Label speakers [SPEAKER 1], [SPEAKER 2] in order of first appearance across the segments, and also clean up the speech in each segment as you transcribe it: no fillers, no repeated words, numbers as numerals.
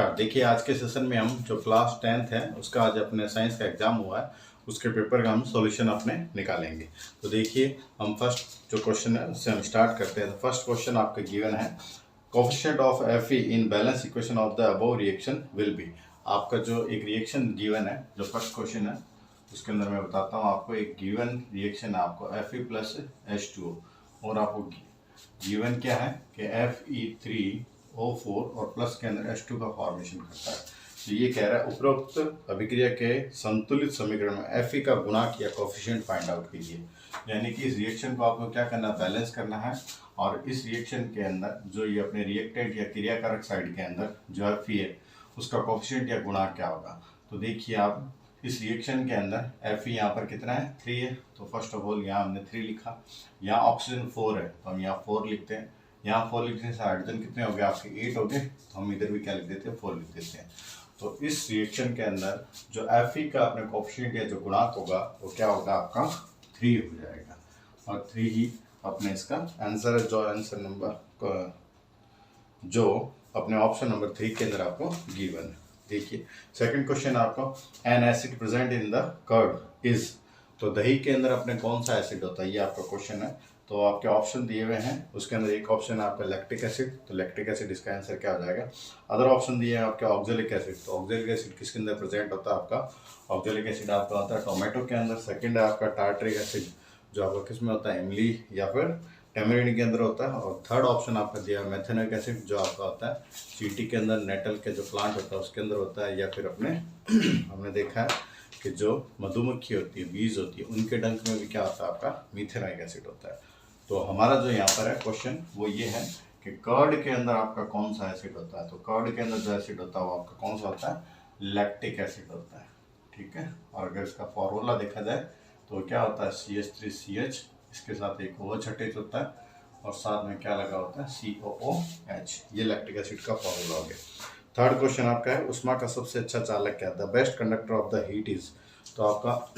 [SPEAKER 1] Start. देखिए आज के सेशन में हम जो क्लास 10th है उसका आज अपने साइंस का एग्जाम हुआ है, उसके पेपर का हम सॉल्यूशन अपने निकालेंगे। तो देखिए हम फर्स्ट जो क्वेश्चन है उससे हम स्टार्ट करते हैं। तो फर्स्ट क्वेश्चन आपका गिवन है, coefficient of Fe in balance equation of the above reaction will be. आपका जो एक रिएक्शन गिवन है, जो फर्स्ट क्वेश्चन है उसके अंदर मैं बताता हूँ आपको। एक गिवन रिएक्शन है आपको Fe प्लस H2O, और आपको गिवन क्या है कि Fe3O4 और प्लस के अंदर H2 का फॉर्मेशन करता है। तो ये कह रहा है उपरोक्त अभिक्रिया के संतुलित समीकरण में Fe का गुणांक या कोएफिशिएंट फाइंड आउट कीजिए। यानी कि इस रिएक्शन को आपको क्या करना है, बैलेंस करना है, और इस रिएक्शन के अंदर जो ये अपने रिएक्टेंट या क्रियाकारक साइड के अंदर जो Fe है उसका कोएफिशिएंट या गुणांक क्या होगा। तो देखिए आप इस रिएक्शन के अंदर Fe यहाँ पर कितना है, 3 है। तो फर्स्ट ऑफ ऑल यहाँ हमने 3 लिखा। यहाँ ऑक्सीजन 4 है तो हम यहाँ 4 लिखते हैं। यहाँ 4 लिखने से हाइड्रोजन कितने हो गए आपके, 8 हो गए। तो हम इधर भी क्या लिख देते हैं, 4 लिख देते हैं। तो इस रिएक्शन के अंदर जो Fe का अपने कोएफिशिएंट या जो गुणांक होगा वो क्या होगा आपका, 3 हो जाएगा। और 3 ही अपने इसका आंसर है, जो आंसर नंबर जो अपने ऑप्शन नंबर 3 के अंदर आपको गिवन है। देखिए सेकंड क्वेश्चन आपको, an acid present in the curd is. तो दही के अंदर अपने कौन सा एसिड होता है, ये आपका क्वेश्चन है। तो आपके ऑप्शन दिए हुए हैं, उसके अंदर एक ऑप्शन है आपका लैक्टिक एसिड, तो लैक्टिक एसिड इसका आंसर क्या हो जाएगा। अदर ऑप्शन दिए हैं आपके ऑक्जेलिक एसिड, तो ऑक्जेलिक एसिड किसके अंदर प्रेजेंट होता है आपका, ऑक्जेलिक एसिड आपका होता है टोमेटो के अंदर। सेकंड है आपका टार्टरिक एसिड, जो आपका किस में होता है, इमली या फिर टेमरिंड के अंदर होता है। और थर्ड ऑप्शन आपका दिया है मेथेनोइक एसिड, जो आपका होता है चींटी के अंदर, नेटल के जो प्लांट होता है उसके अंदर होता है, या फिर अपने हमने देखा है कि जो मधुमक्खी होती है, बीज होती है, उनके डंक में भी क्या होता है आपका मीथेनोइक एसिड होता है। तो हमारा जो यहाँ पर है क्वेश्चन वो ये है कि कर्ड के अंदर आपका कौन सा एसिड होता है। तो कर्ड के अंदर जो एसिड होता है वो आपका कौन सा होता है, लैक्टिक एसिड होता है। ठीक है, और अगर इसका फॉर्मूला देखा जाए तो क्या होता है, CH3CH, इसके साथ एक OH अटैच होता है, और साथ में क्या लगा होता है, COOH। ये लैक्टिक एसिड का फॉर्मूला हो गया। थर्ड क्वेश्चन आपका है, उष्मा का सबसे अच्छा चालक क्या था, best conductor of the heat is. तो आपका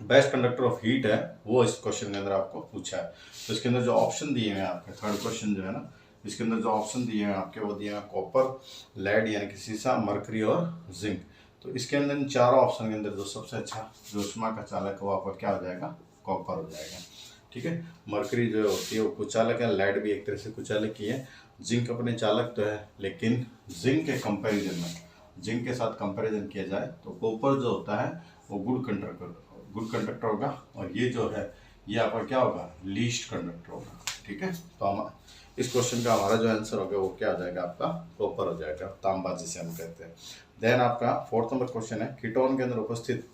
[SPEAKER 1] बेस्ट कंडक्टर ऑफ हीट है वो इस क्वेश्चन के अंदर आपको पूछा है। तो इसके अंदर जो ऑप्शन दिए हैं आपके, थर्ड क्वेश्चन जो है ना, इसके अंदर जो ऑप्शन दिए हैं आपके वो दिए हैं कॉपर, लेड यानी कि सीसा, मरकरी और जिंक। तो इसके अंदर इन चारों ऑप्शन के अंदर जो सबसे अच्छा जो उष्मा का चालक है वो आपका क्या हो जाएगा, कॉपर हो जाएगा। ठीक है, मरकरी जो होती है वो कुचालक है, लेड भी एक तरह से कुचालक ही है, जिंक अपने चालक तो है, लेकिन जिंक के कंपैरिजन में, जिंक के साथ कंपैरिजन किया जाए तो कॉपर जो होता है वो गुड कंडक्टर होगा, और ये जो है ये आपका क्या होगा, लीस्ट कंडक्टर होगा। ठीक है, तो हम इस क्वेश्चन का हमारा जो आंसर होगा वो क्या हो जाएगा आपका, कॉपर हो जाएगा, तांबा जिसे हम कहते हैं। देन आपका फोर्थ नंबर क्वेश्चन है, कीटोन के अंदर उपस्थित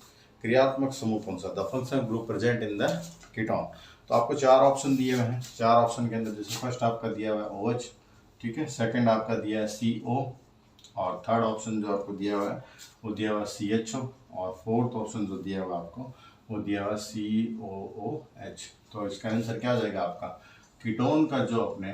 [SPEAKER 1] क्रियात्मक समूह कौन सा, the functional group present in the ketone. तो आपको 4 ऑप्शन दिए हुए हैं। 4 ऑप्शन के अंदर जैसे फर्स्ट आपका दिया हुआ है OH, ठीक है, सेकंड आपका दिया है CO, और थर्ड ऑप्शन जो आपको दिया हुआ है वो दिया हुआ है CHO, और फोर्थ ऑप्शन जो दिया हुआ है आपको वो दिया हुआ है COOH। तो इसका आंसर क्या हो जाएगा आपका, कीटोन का जो अपने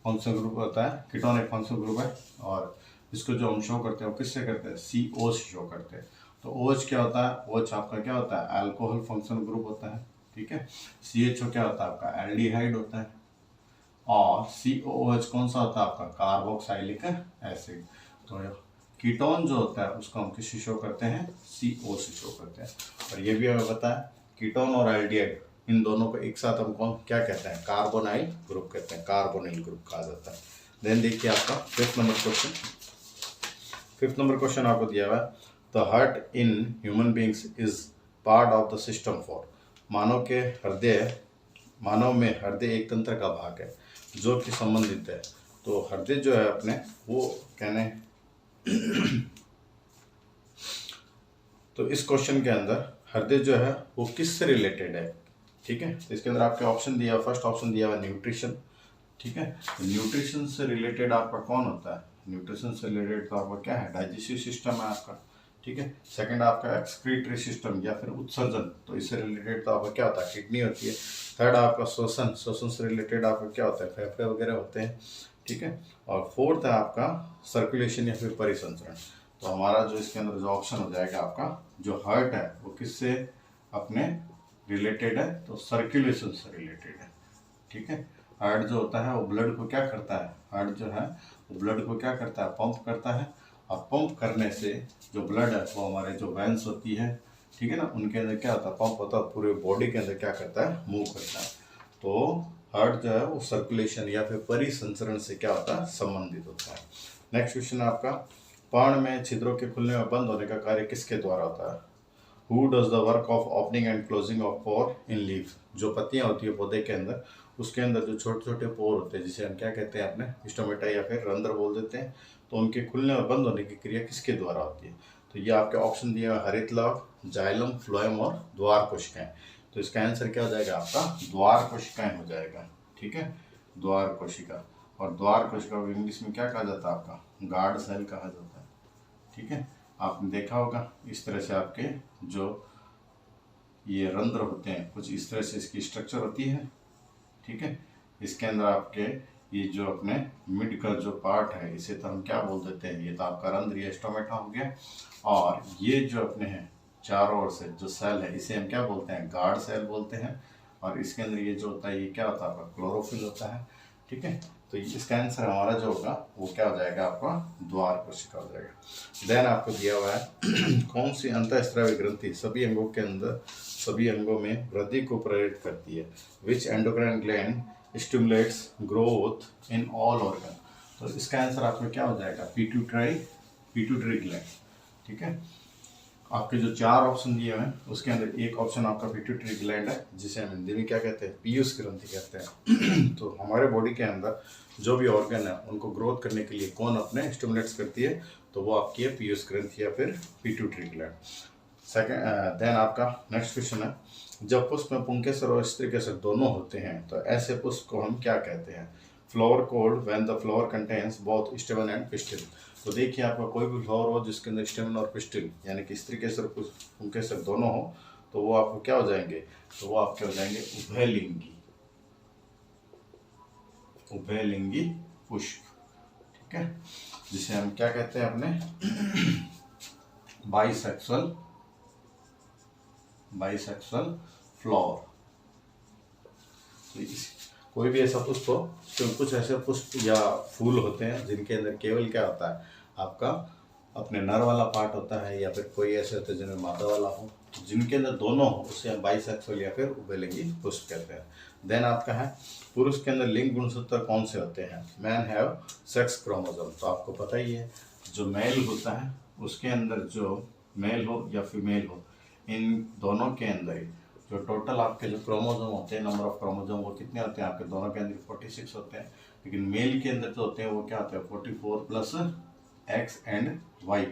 [SPEAKER 1] फंक्शनल ग्रुप होता है, कीटोन एक फंक्शनल ग्रुप है, और इसको जो हम शो करते हैं वो किससे करते हैं, CO से शो करते हैं। तो OH क्या होता है, OH आपका क्या होता है, अल्कोहल फंक्शनल ग्रुप होता है। ठीक है, CHO क्या होता है आपका, एल्डिहाइड होता है, और COOH कौन सा होता है आपका, कार्बोक्सिलिक एसिड। तो कीटोन जो होता है उसको हम किससे शो करते हैं, CO से शो करते हैं। और ये भी हमें पता है कीटोन और एल्डिहाइड इन दोनों को एक साथ हम कौन क्या कहते हैं, कार्बोनाइल ग्रुप कहते हैं, कार्बोनिल ग्रुप कहा जाता है। देन देखिए आपका फिफ्थ नंबर क्वेश्चन आपको दिया हुआ है, the heart in human beings is part of the system for. मानव में हृदय एक तंत्र का भाग है जो कि संबंधित है। तो हृदय जो है अपने वो कहने तो इस क्वेश्चन के अंदर हृदय जो है वो किससे रिलेटेड है। ठीक है, तो इसके अंदर आपके ऑप्शन दिया, फर्स्ट ऑप्शन दिया हुआ न्यूट्रिशन। ठीक है, न्यूट्रिशन से रिलेटेड आपका कौन होता है, न्यूट्रिशन से रिलेटेड तो आपका क्या है, डाइजेस्टिव सिस्टम है आपका। ठीक है, सेकंड आपका एक्सक्रीटरी सिस्टम या फिर उत्सर्जन, तो इससे रिलेटेड तो आपका क्या होता है, किडनी होती है। थर्ड आपका श्वसन से रिलेटेड आपका क्या होता है, फेफड़े वगैरह होते हैं। ठीक है, और फोर्थ है आपका सर्कुलेशन या फिर परिसंचरण। तो हमारा जो इसके अंदर जो ऑप्शन हो जाएगा आपका, जो हार्ट है वो किससे अपने रिलेटेड है, तो सर्कुलेशन से रिलेटेड है। ठीक है, हार्ट जो होता है वो ब्लड को क्या करता है, हार्ट जो है वो ब्लड को क्या करता है, पंप करता है। और पंप करने से जो ब्लड है वो हमारे जो वेंस होती है, ठीक है ना, उनके अंदर क्या होता है, पंप होता है, पूरे बॉडी के अंदर क्या करता है, मूव करता है। तो हार्ट जो है वो सर्कुलेशन या फिर परिसंचरण से क्या होता है, संबंधित होता है। नेक्स्ट क्वेश्चन है आपका, पर्ण में छिद्रों के खुलने और बंद होने का कार्य किसके द्वारा होता है? Who does the work of opening and closing of pore in leaf? जो पत्तियां होती है पौधे के अंदर, उसके अंदर जो छोटे छोटे पोर होते हैं, जिसे हम क्या कहते हैं अपने स्टोमेटा या फिर रंध्र बोल देते हैं, तो उनके खुलने और बंद होने की क्रिया किसके द्वारा होती है? तो ये आपके ऑप्शन दिए हुए हरित लव, जाइलम, फ्लोएम और द्वार कोशिकाएं। तो इसका आंसर क्या हो जाएगा आपका, द्वार कोशिकाएं हो जाएगा। ठीक है, द्वार कोशिका। और द्वार कोशिका को इंग्लिश में क्या कहा जाता है आपका, गार्ड सेल कहा जाता है। ठीक है, आपने देखा होगा इस तरह से आपके जो ये रंध्र होते हैं कुछ इस तरह से इसकी स्ट्रक्चर होती है। ठीक है, इसके अंदर आपके ये जो अपने मिड का जो पार्ट है इसे तो हम क्या बोल देते हैं, ये तो आपका रंध्र या स्टोमेटा हो गया। और ये जो अपने हैं चारों ओर से जो सेल है इसे हम क्या बोलते हैं, गार्ड सेल बोलते हैं। और इसके अंदर ये जो होता है ये क्या होता है आपका, क्लोरोफिल होता है। ठीक है, तो इसका आंसर हमारा जो होगा वो क्या हो जाएगा आपका, द्वार कोशिका हो जाएगा। देन आपको दिया हुआ है कौन सी अंतःस्रावी ग्रंथि सभी अंगों के अंदर, सभी अंगों में वृद्धि को प्रेरित करती है? Which endocrine gland stimulates growth in all organ? तो इसका आंसर आपका क्या हो जाएगा, पिट्यूटरी ग्लैंड। ठीक है, आपके जो चार ऑप्शन दिए हुए हैं उसके अंदर एक ऑप्शन आपका पिट्यूटरी ग्लैंड है, जिसे हम हिंदी में क्या कहते हैं, पीयूष ग्रंथि कहते हैं। तो हमारे बॉडी के अंदर जो भी ऑर्गन है उनको ग्रोथ करने के लिए कौन अपने स्टिमुलेट्स करती है, तो वो आपकी है पीयूष ग्रंथि या फिर पिट्यूटरी ग्लैंड। सेकंड, देन आपका नेक्स्ट क्वेश्चन है, जब पुष्प में पुंकेसर और स्त्रीकेसर दोनों होते हैं तो ऐसे पुष्प को हम क्या कहते हैं? Flower cold when the flower contains both स्टेमन and pistil. तो देखिए आपका कोई भी फ्लावर हो जिसके अंदर स्टेमन और पिस्टिल यानी कि स्त्रीकेसर पुंकेसर दोनों हो, तो वो आपको क्या हो जाएंगे, तो वो आपके हो जाएंगे उभयलिंगी, उभयलिंगी पुष्प। ठीक है, जिसे हम क्या कहते हैं अपने बाइसेक्सुअल फ्लावर। तो कोई भी ऐसा पुष्प हो, तो कुछ ऐसे पुष्प या फूल होते हैं जिनके अंदर केवल क्या होता है आपका अपने नर वाला पार्ट होता है, या फिर कोई ऐसे होते हैं जिनमें मादा वाला हो, जिनके अंदर दोनों हो उसे हम बाइसेक्सुअल या फिर उभयलिंगी पुष्प कहते हैं। देन आपका है, पुरुष के अंदर लिंग गुणसूत्र कौन से होते हैं? Man have sex chromosome. तो आपको पता ही है जो मेल होता है उसके अंदर जो मेल हो या फीमेल हो, इन दोनों के अंदर जो टोटल आपके जो क्रोमोसोम होते हैं, नंबर ऑफ क्रोमोसोम वो कितने होते हैं आपके दोनों के अंदर? 46 होते हैं। लेकिन मेल के अंदर जो होते हैं वो क्या होते हैं, 44 प्लस एक्स एंड वाई।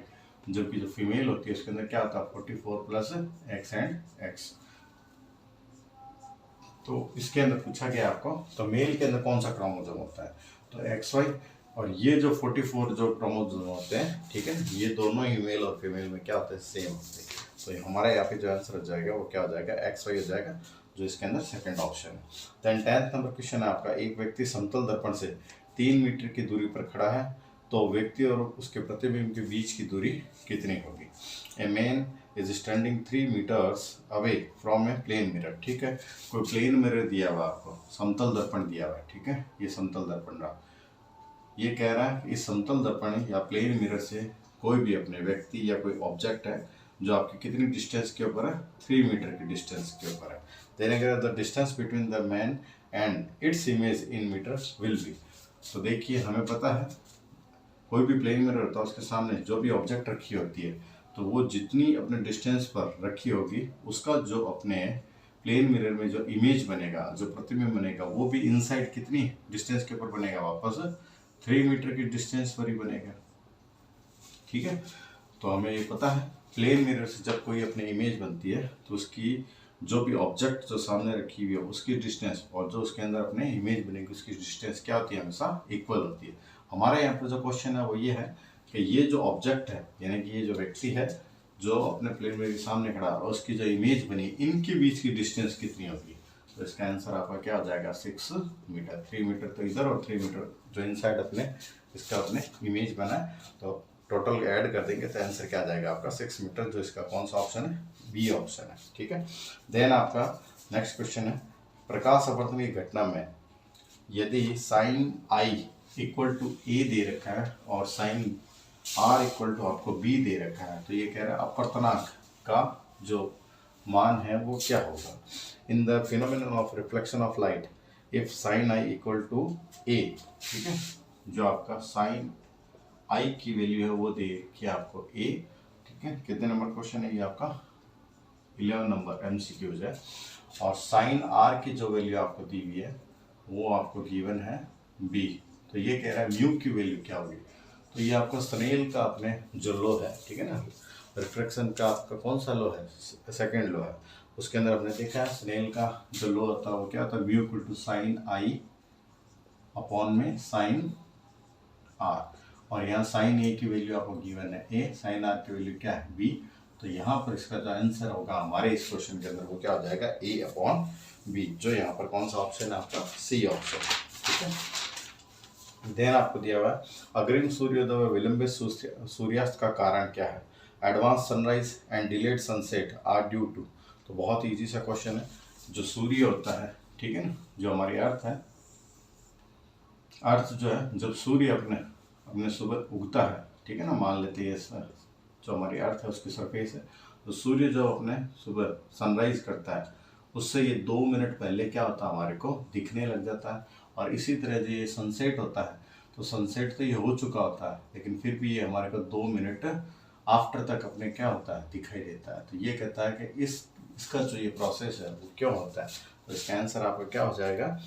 [SPEAKER 1] जबकि जो फीमेल होती है उसके अंदर क्या होता है, 44 प्लस एक्स एंड एक्स। तो इसके अंदर पूछा गया आपको, तो मेल के अंदर कौन सा क्रोमोसोम होता है? तो एक्स वाई। और ये जो 44 जो क्रोमोसोम होते हैं, ठीक है, ये दोनों ही मेल और फीमेल में क्या होता है, सेम होते हैं। तो हमारा यहाँ पे जो आंसर हो जाएगा वो क्या हो जाएगा, एक्स वाई हो जाएगा, जो इसके अंदर सेकंड ऑप्शन है। देन 10th नंबर क्वेश्चन है आपका, एक व्यक्ति समतल दर्पण से 3 मीटर की दूरी पर खड़ा है, तो व्यक्ति और उसके प्रतिबिंब के बीच की दूरी कितनी होगी? A man is standing 3 metres away from a plane mirror. ठीक है, कोई प्लेन मिरर दिया हुआ आपको, समतल दर्पण दिया हुआ है। ठीक है, ये समतल दर्पण रहा, ये कह रहा है कि इस समतल दर्पण या प्लेन मिरर से कोई भी अपने व्यक्ति या कोई ऑब्जेक्ट है जो आपकी कितनी डिस्टेंस के ऊपर है, 3 मीटर की डिस्टेंस के ऊपर है। देन अगर the distance between the man and its image in metres will be. तो देखिए हमें पता है कोई भी प्लेन मिरर होता है उसके सामने जो भी ऑब्जेक्ट रखी होती है, तो वो जितनी अपने डिस्टेंस पर रखी होगी उसका जो अपने प्लेन मिरर में जो इमेज बनेगा, जो प्रतिबिंब बनेगा, वो भी इनसाइड कितनी डिस्टेंस के ऊपर बनेगा, वापस 3 मीटर की डिस्टेंस पर ही बनेगा। ठीक है, तो हमें ये पता है प्लेन मिरर से जब कोई अपनी इमेज बनती है तो उसकी जो भी ऑब्जेक्ट जो सामने रखी हुई है उसकी डिस्टेंस और जो उसके अंदर अपने इमेज बनेगी उसकी डिस्टेंस क्या होती है, हमेशा इक्वल होती है। हमारे यहाँ पर जो क्वेश्चन है वो ये है कि ये जो ऑब्जेक्ट है यानी कि ये जो व्यक्ति है जो अपने प्लेन मिरर के सामने खड़ा है और उसकी जो इमेज बनी, इनके बीच की डिस्टेंस कितनी होगी? तो इसका आंसर आपका क्या हो जाएगा, 6 मीटर। 3 मीटर तो इधर और 3 मीटर जो इनसाइड अपने इसका अपने इमेज बना है, तो टोटल ऐड कर देंगे तो आंसर क्या आ जाएगा आपका 6 मीटर, जो इसका कौन सा ऑप्शन है, बी ऑप्शन है। ठीक है, देन आपका नेक्स्ट क्वेश्चन है, प्रकाश अपवर्तन की घटना में यदि साइन आई इक्वल टू ए दे रखा है और साइन आर इक्वल टू आपको बी दे रखा है, तो ये कह रहा है अपवर्तनांक का जो मान है वो क्या होगा। In the phenomenon of reflection of light if sine I equal to A, ठीक है, जो आपका साइन आई की वैल्यू है वो दे कि आपको ए, ठीक है। कितने नंबर क्वेश्चन है ये आपका 11 नंबर MCQs है। और साइन आर की जो वैल्यू आपको दी हुई है वो आपको गिवन है बी। तो ये कह रहा है म्यू की वैल्यू क्या होगी। तो ये आपका स्नेल का अपने जो लॉ है, ठीक है ना, रिफ्रैक्शन का आपका कौन सा लॉ है, सेकेंड लॉ है, उसके अंदर हमने देखा है स्नेल का जो लॉ होता है वो क्या होता है, mu equal to sine i upon में साइन आर। और यहाँ साइन ए की वैल्यू आपको गिवन है ए, साइन आर की वैल्यू क्या है बी। तो यहाँ पर इसका जो आंसर होगा हमारे इस क्वेश्चन के अंदर वो क्या हो जाएगा ए अपॉन बी, जो यहाँ पर कौन सा ऑप्शन है आपका सी ऑप्शन, ठीक है। देन आपको दिया हुआ है अग्रिम सूर्योदय व विलंबित सूर्यास्त का कारण क्या है। Advance sunrise and delayed sunset are due to. तो बहुत इजी सा क्वेश्चन है। जो सूर्य होता है, ठीक है ना, जो हमारी अर्थ है, अर्थ जो है जब सूर्य अपने सुबह उगता है, ठीक है ना, मान लेते हैं जो हमारी अर्थ है उसकी सरफेस है, तो सूर्य जो अपने सुबह सनराइज करता है उससे ये 2 मिनट पहले क्या होता है हमारे को दिखने लग जाता है। और इसी तरह जो ये सनसेट होता है तो सनसेट तो ये हो चुका होता है लेकिन फिर भी ये हमारे को 2 मिनट आफ्टर तक अपने क्या होता है दिखाई देता है। तो ये कहता है कि इसका जो ये प्रोसेस है वो क्यों होता है। तो इसका आंसर आपका क्या हो जाएगा,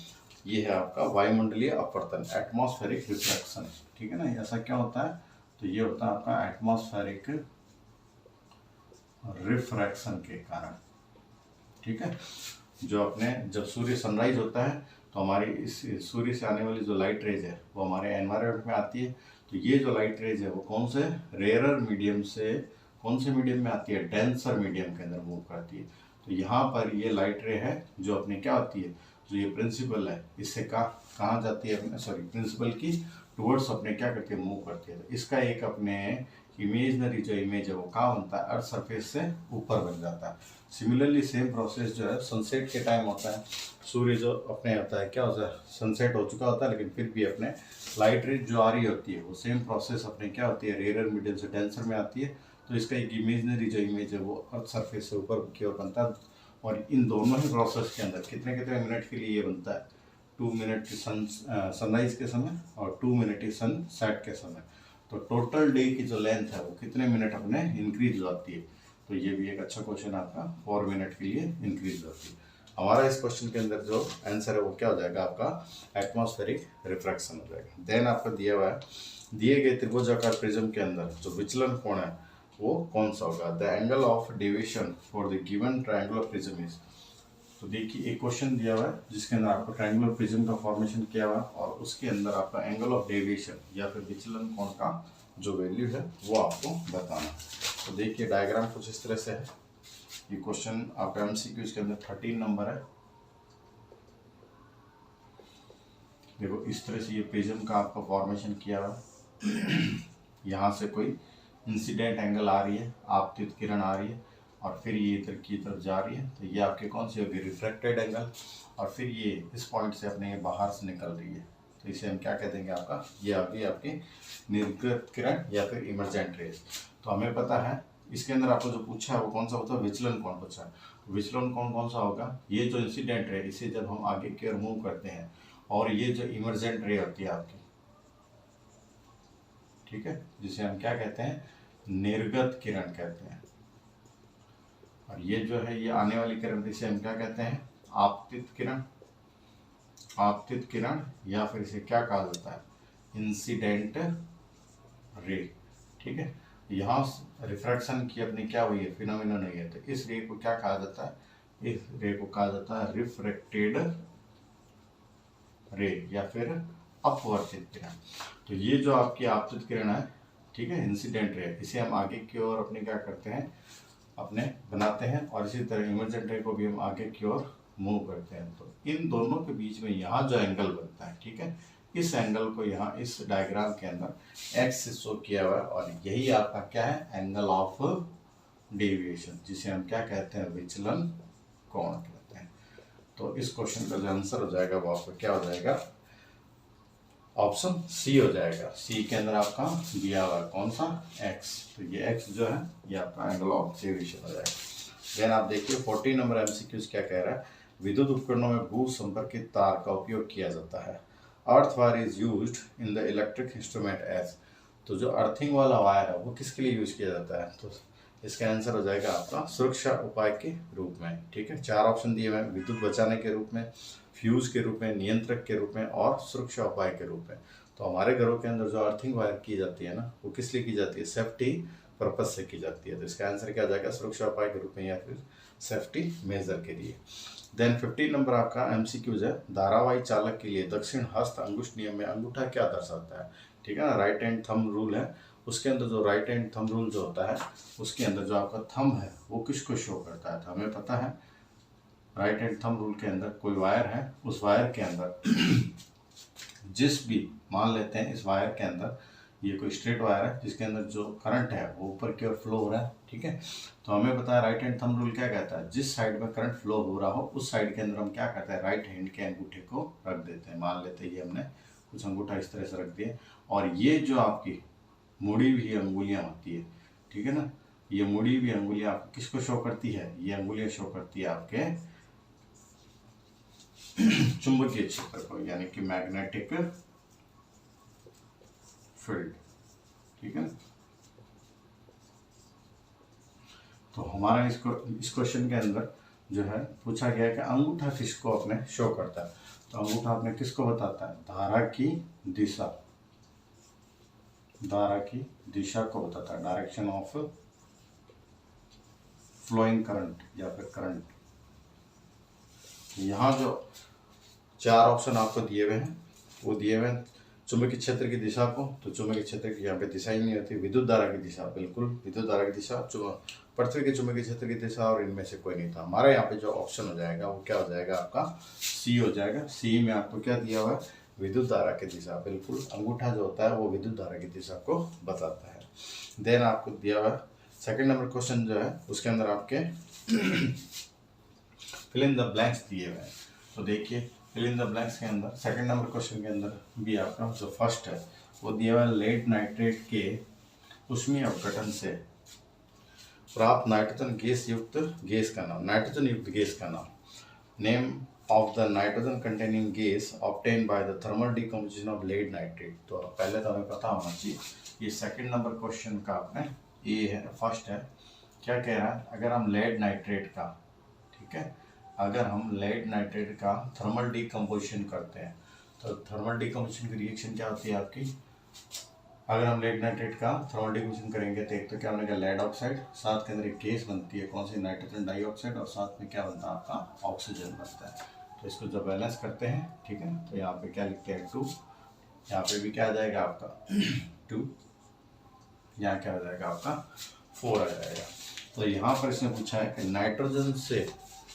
[SPEAKER 1] ये है आपका वायुमंडलीय अपवर्तन, एटमॉस्फेरिक रिफ्रैक्शन, ठीक है ना। ऐसा क्या होता है, तो ये होता है आपका एटमॉस्फेरिक रिफ्रैक्शन के कारण, ठीक है। जो अपने जब सूर्य सनराइज होता है तो हमारी इस सूर्य से आने वाली जो लाइट रेज है वो हमारे एनवायरनमेंट में आती है। तो ये जो लाइट रेज है वो कौन से रेयरर मीडियम से कौन से मीडियम में आती है, डेंसर मीडियम के अंदर मूव करती है। तो यहाँ पर ये लाइट रे है जो अपने क्या होती है, जो ये प्रिंसिपल है इससे कहाँ जाती है, सॉरी प्रिंसिपल की टुवर्ड्स अपने क्या करती है, मूव करती है। तो इसका एक अपने इमेजनरी जो इमेज है वो कहाँ बनता है, अर्थ सरफेस से ऊपर बन जाता है। सिमिलरली सेम प्रोसेस जो है सनसेट के टाइम होता है। सूर्य जो अपने होता है क्या होता है, सनसेट हो चुका होता है लेकिन फिर भी अपने लाइट रेज जो आ रही होती है वो सेम प्रोसेस अपने क्या होती है, रेयर मीडियम से डेंसर में आती है। तो इसका एक इमेजनरी जो इमेज है वो अर्थ सरफेस से ऊपर की ओर बनता है। और इन दोनों ही प्रोसेस के अंदर कितने कितने मिनट के लिए ये बनता है, 2 मिनट की सनराइज के समय और 2 मिनट की सन सेट के समय। तो टोटल डे की जो लेंथ है वो कितने मिनट अपने इंक्रीज होती है। तो ये भी एक अच्छा क्वेश्चन आपका 4 मिनट के लिए इंक्रीज होती है। हमारा इस क्वेश्चन के अंदर जो आंसर है वो क्या हो जाएगा आपका एटमॉस्फेरिक रिफ्रैक्शन हो जाएगा। देन आपका दिया हुआ है दिए गए त्रिभुजाकार प्रिज्म के अंदर जो विचलन कोण है वो कौन सा होगा। The angle of deviation for the given triangular prism is. तो देखिए एक क्वेश्चन दिया हुआ है जिसके अंदर आपको ट्रायंगुलर प्रिज्म का फॉर्मेशन किया हुआ है और उसके अंदर आपका एंगल ऑफ डेविएशन या फिर विचलन कोण का जो वैल्यू है वो आपको बताना। तो देखिए डायग्राम कुछ इस तरह से है। ये क्वेश्चन आपका MCQ के अंदर 13 नंबर है। देखो इस तरह से ये प्रिज्म का आपका फॉर्मेशन किया हुआ है। यहाँ से कोई इंसिडेंट एंगल आ रही है, आपतित किरण आ रही है और फिर ये इधर की तरफ जा रही है। तो ये आपके कौन सी होगी, रिफ्रैक्टेड एंगल। और फिर ये इस पॉइंट से अपने ये बाहर से निकल रही है तो इसे हम क्या कह देंगे, आपका ये आपकी निर्गत किरण या फिर इमर्जेंट रेज। तो हमें पता है इसके अंदर आपको जो पूछा है वो कौन सा होता है, विचलन कोण पूछा है। विचलन कोण कौन सा होगा, ये जो इंसिडेंट रे इसे जब हम आगे की ओर मूव करते हैं और ये जो इमर्जेंट रे होती है आपकी, ठीक है, जिसे हम क्या कहते हैं, निर्गत किरण कहते हैं। और ये जो है ये आने वाली किरण इसे हम क्या कहते हैं, आपतित किरण। आपतित किरण या फिर इसे क्या कहा जाता है, इंसिडेंट रे, ठीक है। यहाँ रिफ्रैक्शन की अपनी क्या हुई है, फिनोमिनन हुई है। तो इस रे को क्या कहा जाता है, इस रे को कहा जाता है रिफ्रैक्टेड रे या फिर अपवर्तित किरण। तो ये जो आपकी आपतित किरण है, ठीक है, इंसिडेंट रे, इसे हम आगे की ओर अपने क्या करते हैं, अपने बनाते हैं और इसी तरह इमर्जेंट रे को भी हम आगे की ओर मूव करते हैं। तो इन दोनों के बीच में यहाँ जो एंगल बनता है, ठीक है, इस एंगल को यहाँ इस डायग्राम के अंदर एक्स से शो किया हुआ है और यही आपका क्या है, एंगल ऑफ डेविएशन, जिसे हम क्या कहते हैं, विचलन कोण कहते हैं। तो इस क्वेश्चन का जो आंसर हो जाएगा वो आपका क्या हो जाएगा, ऑप्शन सी हो जाएगा। सी के अंदर आपका दिया हुआ कौन सा, एक्स, तो ये एक्स जो है ये आपका एंगल ऑफ डेविएशन हो जाएगा। देन आप देखिए 14 नंबर एमसीक्यूज क्या कह रहा है, विद्युत उपकरणों में भू संपर्कित तार का उपयोग किया जाता है। Earth wire is used in the electric instrument as, तो जो अर्थिंग वाला वायर है वो किसके लिए यूज किया जाता है, तो इसका आंसर हो जाएगा आपका सुरक्षा उपाय के रूप में। ठीक है, 4 ऑप्शन दिए हुए हैं, विद्युत बचाने के रूप में, फ्यूज के रूप में, नियंत्रक के रूप में और सुरक्षा उपाय के रूप में। तो हमारे घरों के अंदर जो अर्थिंग वायर की जाती है ना, वो किस लिए की जाती है, सेफ्टी पर्पज से की जाती है। तो इसका आंसर क्या आ जाएगा, सुरक्षा उपाय के रूप में या फिर सेफ्टी मेजर के लिए। देन 15 नंबर आपका एमसीक्यूज है, धारावाही चालक के लिए दक्षिण हस्त अंगुष्ठ नियम में अंगूठा क्या दर्शाता है। ठीक है ना, राइट हैंड थंब रूल है, उसके अंदर जो राइट हैंड थंब रूल जो होता है उसके अंदर जो आपका थंब है वो किसको शो करता है, तो हमें पता है राइट हैंड थंब रूल के अंदर कोई वायर है, उस वायर के अंदर जिस भी, मान लेते हैं इस वायर के अंदर ये कोई स्ट्रेट वायर है जिसके अंदर जो करंट है वो ऊपर की ओर फ्लो हो रहा है। ठीक है, तो हमें पता है राइट हैंड थंब रूल क्या कहता है, जिस साइड में करंट फ्लो हो रहा हो उस साइड के अंदर हम क्या करते हैं, राइट हैंड के अंगूठे को रख देते हैं। मान लेते हैं ये हमने कुछ अंगूठा इस तरह से रख दिए, और ये जो आपकी मुड़ी हुई अंगुलियां होती है, ठीक है ना, ये मुड़ी हुई अंगुलियां आपको किसको शो करती है, ये अंगुलियां शो करती है आपके चुंबकीय क्षेत्र को, यानी कि मैग्नेटिक फील्ड। ठीक है, तो हमारा इस क्वेश्चन के अंदर जो है पूछा गया है कि अंगूठा किसको अपने शो करता है, तो अंगूठा अपने किसको बताता है, धारा की दिशा, धारा की दिशा को बताता है, डायरेक्शन ऑफ फ्लोइंग करंट या फिर करंट। यहाँ जो 4 ऑप्शन आपको दिए हुए हैं वो दिए हुए हैं चुंबकीय क्षेत्र की दिशा को, तो चुंबकीय क्षेत्र की यहाँ पे दिशा ही नहीं होती। विद्युत धारा की दिशा, बिल्कुल विद्युत धारा की दिशा, पृथ्वी के चुंबकीय क्षेत्र की दिशा, और इनमें से कोई नहीं था। हमारे यहाँ पे जो ऑप्शन हो जाएगा वो क्या हो जाएगा, आपका सी हो जाएगा। सी में आपको क्या दिया हुआ है, विद्युत धारा की दिशा, बिल्कुल अंगूठा जो होता है वो विद्युत धारा की दिशा को बताता है। देन आपको दिया हुआ सेकेंड नंबर क्वेश्चन जो है उसके अंदर आपके फिल इन द ब्लैंक्स दिए हुए हैं। तो देखिए फिल इन द ब्लैंक्स के अंदर सेकंड नंबर क्वेश्चन के अंदर भी आपका जो फर्स्ट है वो दिया हुआ है, लेड नाइट्रेट के ऊष्मीय अपघटन से प्राप्त नाइट्रोजन गैस युक्त गैस का नाम, नाइट्रोजन युक्त गैस का नाम, name of the nitrogen containing gas obtain by the thermal decomposition of lead nitrate. तो पहले तो हमें पता होना चाहिए, ये सेकंड नंबर क्वेश्चन का आपने ये है, फर्स्ट है क्या कह रहा है, अगर हम लेड नाइट्रेट का, ठीक है, अगर हम लेड नाइट्रेट का थर्मल डिकम्पोजिशन करते हैं तो थर्मल डिकम्पोजिशन की रिएक्शन क्या होती है आपकी, अगर हम लेड नाइट्रेट का थर्मल डिकम्पोजिशन करेंगे तो एक तो क्या बनेगा लेड ऑक्साइड, साथ के अंदर एक गैस बनती है कौन सी, नाइट्रोजन डाइऑक्साइड, और साथ में क्या बनता है आपका ऑक्सीजन बनता है। तो इसको जब बैलेंस करते हैं, ठीक है, तो यहाँ पे क्या लिखते हैं 2, यहाँ पे भी क्या आ जाएगा आपका 2, यहाँ क्या आ जाएगा आपका 4 आ जाएगा। तो यहाँ पर इसने पूछा है कि नाइट्रोजन से,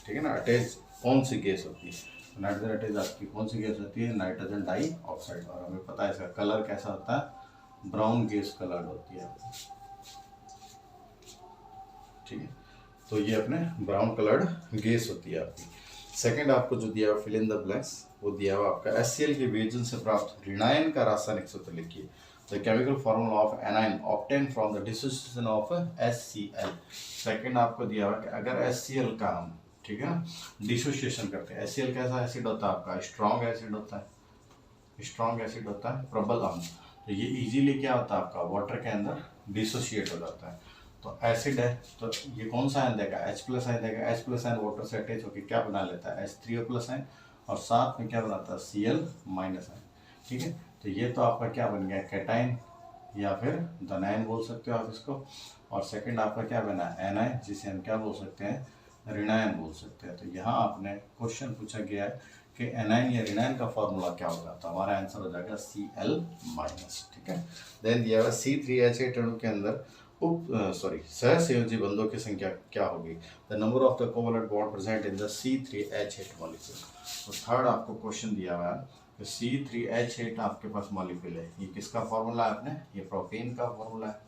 [SPEAKER 1] ठीक है ना, अटैच कौन सी गैस होती है, नाइट्रोजन अटैच आपकी कौन सी गैस होती है, नाइट्रोजन डाइऑक्साइड, और हमें पता है इसका कलर कैसा होता है, ब्राउन गैस कलर्ड होती है, ठीक है, तो ये अपने ब्राउन कलर्ड गैस होती है आपकी। सेकंड आपको जो दिया हुआ फिल इन द ब्लैंक्स वो दिया हुआ आपका HCl के वियोजन से प्राप्त ऋणायन का रासायनिक सूत्र लिखिए। The chemical formula of anion obtain from the dissociation of HCl। Second आपको दिया हुआ कि अगर HCl का हम, ठीक है ना, डिसोसिएशन करते हैं, HCl कैसा एसिड होता है आपका, स्ट्रॉन्ग एसिड होता है, स्ट्रॉन्ग एसिड होता है, प्रबल अम्ल, तो ये इजीली क्या होता है आपका वाटर के अंदर डिसोशिएट हो जाता है। तो एसिड है तो ये कौन सा आयन देगा, H+ आयन देगा, H+ आयन वाटर से अटैच होकर क्या बना लेता है, H3O+ आयन, और साथ में क्या बनाता है Cl- आयन, ठीक है। तो ये तो आपका क्या बन गया कैटाइन या फिर धनायन बोल सकते हो आप इसको, और सेकंड आपका क्या बना एनायन जिसे हम क्या बोल सकते हैं ऋणायन बोल सकते हैं। तो यहाँ आपने क्वेश्चन पूछा गया है कि एनायन या ऋणायन का फॉर्मूला क्या होगा, तो हमारा आंसर हो जाएगा Cl-, ठीक है। देन दिया हुआ C3H8 अणु के अंदर सहसंयोजी बंधों की संख्या क्या होगी, the number of the covalent bond present in the C3H8 molecule. तो थर्ड आपको क्वेश्चन दिया हुआ है कि C3H8 आपके पास मॉलिक्यूल है, ये किसका फॉर्मूला है, आपने ये प्रोपेन का फॉर्मूला है,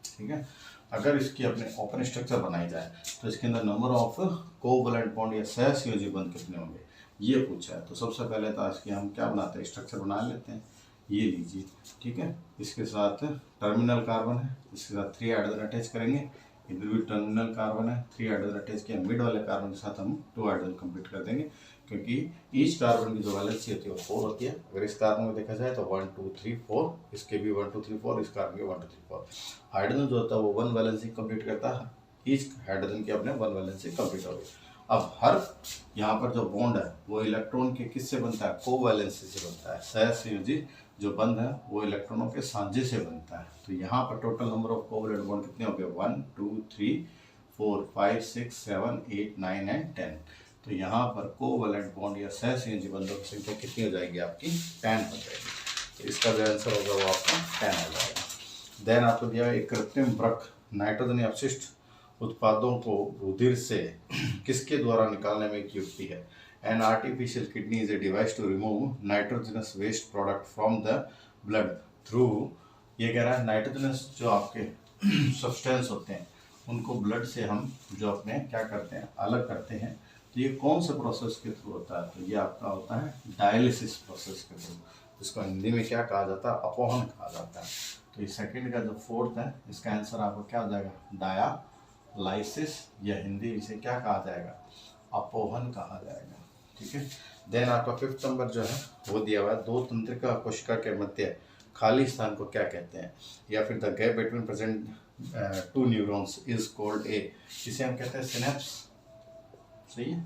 [SPEAKER 1] ठीक है। अगर इसकी अपने ओपन स्ट्रक्चर बनाई जाए तो इसके अंदर नंबर ऑफ कोवैलेंट बॉन्ड या सहसंयोजी बंध कितने होंगे, ये पूछा है। तो सबसे पहले तो आज की हम क्या बनाते हैं, स्ट्रक्चर बना लेते हैं। ये लीजिए, ठीक है, इसके साथ टर्मिनल कार्बन है, इसके साथ 3 हाइड्रोजन अटैच करेंगे, इधर भी टर्मिनल कार्बन है, 3 हाइड्रोजन अटैच किया, मिड वाले कार्बन के साथ हम 2 हाइड्रोजन कंप्लीट कर देंगे, क्योंकि ईच कार्बन की जो वैलेंसी होती है वो 4 होती है। अगर इस कार्बन में देखा जाए तो 1 2 3 4, इसके भी 1 2 3 4, इस कार्बन के 1 2 3 4। हाइड्रोजन जो होता है वो 1 वैलेंसी कंप्लीट करता है, ईच हाइड्रोजन की अपने 1 वैलेंसी कंप्लीट हो गई। अब हर यहाँ पर जो बॉन्ड है वो इलेक्ट्रॉन के किससे बनता है, कोवैलेंसी से बनता है। सहसंयोजी जो बंध है वो इलेक्ट्रॉनों के साझे से बनता है। तो यहाँ पर total number of covalent bond कितने हो गए, 1 2 3 4 5 6 7 8 9 एंड 10। तो यहाँ पर कोवैलेंट बॉन्ड या सहसंयोजी बंधों की संख्या कितनी हो जाएगी आपकी, 10 हो जाएगी। तो इसका जो आंसर होगा वो आपका 10 हो जाएगा। देन आपको दिया एक कृत्रिम वृक्क नाइट्रोजन अपशिष्ट उत्पादों को रुधिर से किसके द्वारा निकालने में एक युक्ति है। An artificial kidney is a device to remove nitrogenous waste product from the blood through. ये कह रहा है नाइट्रोजनस जो आपके सब्सटेंस होते हैं उनको ब्लड से हम जो अपने क्या करते हैं, अलग करते हैं। तो ये कौन से प्रोसेस के थ्रू होता है, तो ये आपका होता है डायलिसिस प्रोसेस के थ्रू, जिसको हिंदी में क्या कहा जाता है, अपहरण कहा जाता है। तो ये सेकंड का जो फोर्थ है इसका आंसर आपको क्या हो जाएगा, डायालाइसिस, या हिंदी इसे क्या कहा जाएगा, अपोहन कहा जाएगा। ठीक है। देन आपका 5th नंबर जो है वो दिया हुआ है, दो तंत्रिका कोशिका के मध्य खाली स्थान को क्या कहते हैं, या फिर the gap between present 2 neurons is called a, इसे हम कहते हैं सिनेप्स। सही है,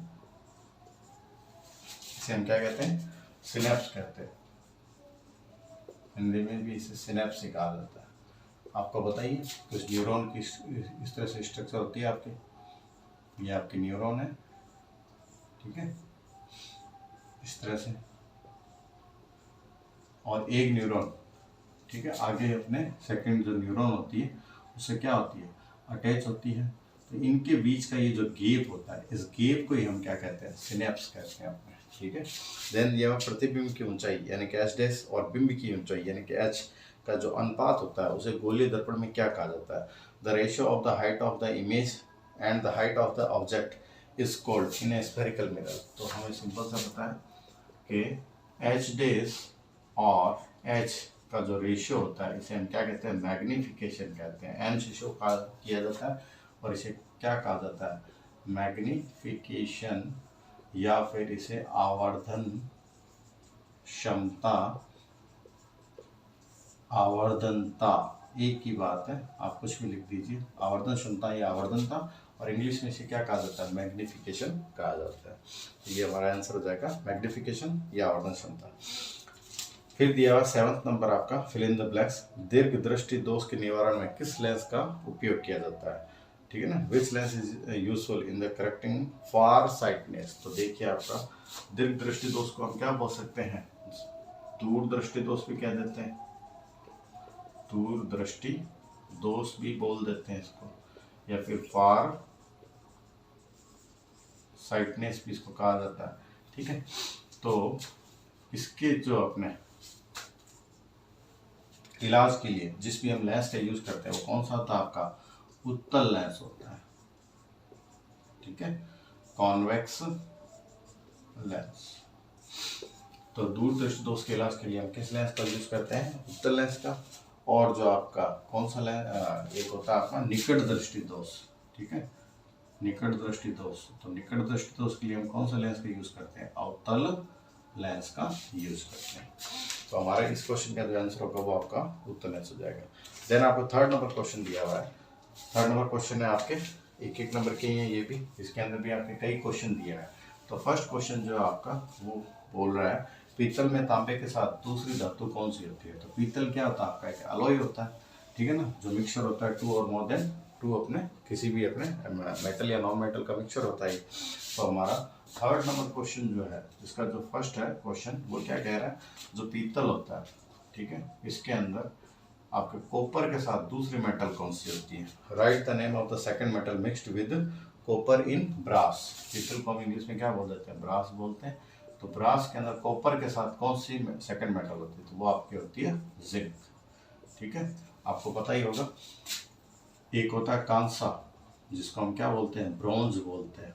[SPEAKER 1] इसे हम क्या कहते हैं, सिनेप्स कहते हैं। हिंदी में भी इसे सिनेप्स ही कहा जाता है। आपको बताइए कुछ न्यूरॉन की इस तरह से स्ट्रक्चर होती है आपकी, ये आपकी न्यूरॉन है, ठीक है, इस तरह से, और एक न्यूरॉन, ठीक है, आगे अपने सेकंड जो न्यूरॉन होती है उससे क्या होती है, अटैच होती है। तो इनके बीच का ये जो गैप होता है, इस गैप को ही हम क्या कहते हैं, सिनेप्स कहते हैं अपने। ठीक है। देन ये प्रतिबिंब की ऊंचाई यानी कि एच डैश और बिंब की ऊंचाई यानी कि एच का जो अनुपात होता है उसे गोलीय दर्पण में क्या कहा जाता है, the ratio of the height of the image and the height of the object is called in A spherical mirror. तो हमें सिंपल सा पता है कि एच डैश और एच का जो रेशियो होता है इसे हम क्या कहते हैं, मैग्निफिकेशन कहते हैं। एन से शो किया जाता है और इसे क्या कहा जाता है, मैग्निफिकेशन, या फिर इसे आवर्धन क्षमता, आवर्धनता, एक ही बात है, आप कुछ भी लिख दीजिए, आवर्धन क्षमता या आवर्धनता, और इंग्लिश में इसे क्या कहा जाता है, मैग्निफिकेशन कहा जाता है। तो ये हमारा आंसर हो जाएगा मैग्निफिकेशन या आवर्धन क्षमता। फिर दिया हुआ 7th नंबर आपका फिल इन द ब्लैंक्स, दीर्घ दृष्टि दोष के निवारण में किस लेंस का उपयोग किया जाता है, ठीक है ना, which lens is useful in the correcting far sightedness. तो देखिए आपका दीर्घ दृष्टि दोष को हम क्या बोल सकते हैं, दूर दृष्टि दोष भी कह देते हैं, दूर दृष्टि दोष भी बोल देते हैं इसको, या फिर फार साइटनेस भी इसको कहा जाता है। ठीक है। तो इसके जो अपने इलाज के लिए जिस भी हम लेंस का यूज करते हैं वो कौन सा होता है, आपका उत्तल लेंस होता है। ठीक है, कॉन्वेक्स लेंस। तो दूर दृष्टि दोष के इलाज के लिए हम किस लेंस का यूज करते हैं, उत्तल लेंस का। और जो आपका कौन सा लेंस, एक होता है आपका निकट दृष्टि दोष। ठीक है, निकट दृष्टि दोष। तो निकट दृष्टि दोष के लिए हम कौन सा लेंस का यूज करते हैं, अवतल लेंस का यूज करते हैं। तो हमारे इस क्वेश्चन का जो आंसर होगा वो आपका उत्तल लेंस हो जाएगा। देन आपको 3rd नंबर क्वेश्चन दिया हुआ है। 3rd नंबर क्वेश्चन है आपके एक नंबर के हैं, ये भी, इसके अंदर भी आपके कई क्वेश्चन दिया है। तो फर्स्ट क्वेश्चन जो है आपका वो बोल रहा है पीतल में तांबे के साथ दूसरी धातु कौन सी होती है। तो पीतल क्या होता है आपका, एक अलॉय होता है, ठीक है ना, जो मिक्सचर होता है 2 और मोर देन 2 अपने किसी भी अपने मेटल या नॉन मेटल का मिक्सचर होता है। तो हमारा 3rd नंबर क्वेश्चन जो है, इसका जो फर्स्ट है क्वेश्चन वो क्या कह रहा है, जो पीतल होता है, ठीक है, इसके अंदर आपके कॉपर के साथ दूसरी मेटल कौन सी होती है। Write the name of the second metal mixed with copper in brass. पीतल को हम इंग्लिश में क्या बोल देते हैं, ब्रास बोलते हैं। तो ब्रास के अंदर कॉपर के साथ कौन सी सेकंड मेटल होती है, तो वो आपकी होती है जिंक। ठीक है, आपको पता ही होगा एक होता है कांसा, जिसको हम क्या बोलते हैं, ब्रोंज बोलते हैं,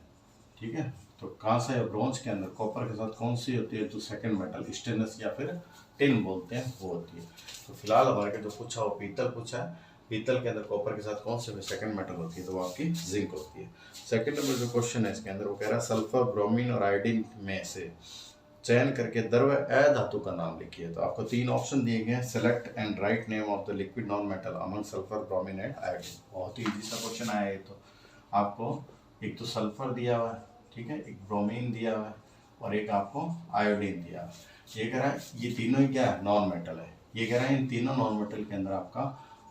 [SPEAKER 1] ठीक है। तो कांसा या ब्रोंज के अंदर कॉपर के साथ कौन सी होती है, जो सेकंड मेटल स्टेनलेस या फिर टिन बोलते हैं, वो होती है। तो फिलहाल हमारे जो पूछा वो पीतल पूछा है, पीतल के अंदर कॉपर के साथ कौन सी सेकंड मेटल होती है, तो वो आपकी जिंक होती है। सेकंड नंबर जो क्वेश्चन है इसके अंदर वो कह रहा है सल्फर, ब्रोमीन और आयोडीन में से चयन करके द्रव्य अधातु का नाम लिखिए। तो आपको 3 ऑप्शन दिए गए हैं, select and write name of the liquid non metal among sulphur, bromine and iodine. बहुत ही इजी सा क्वेश्चन आया है। तो आपको एक तो सल्फर दिया हुआ है, ठीक है, एक ब्रोमीन दिया हुआ है और एक आपको आयोडीन दिया हुआ है। ये कह रहा है ये तीनों ही क्या है, नॉन मेटल है। ये कह रहा है इन तीनों नॉन मेटल के अंदर आपका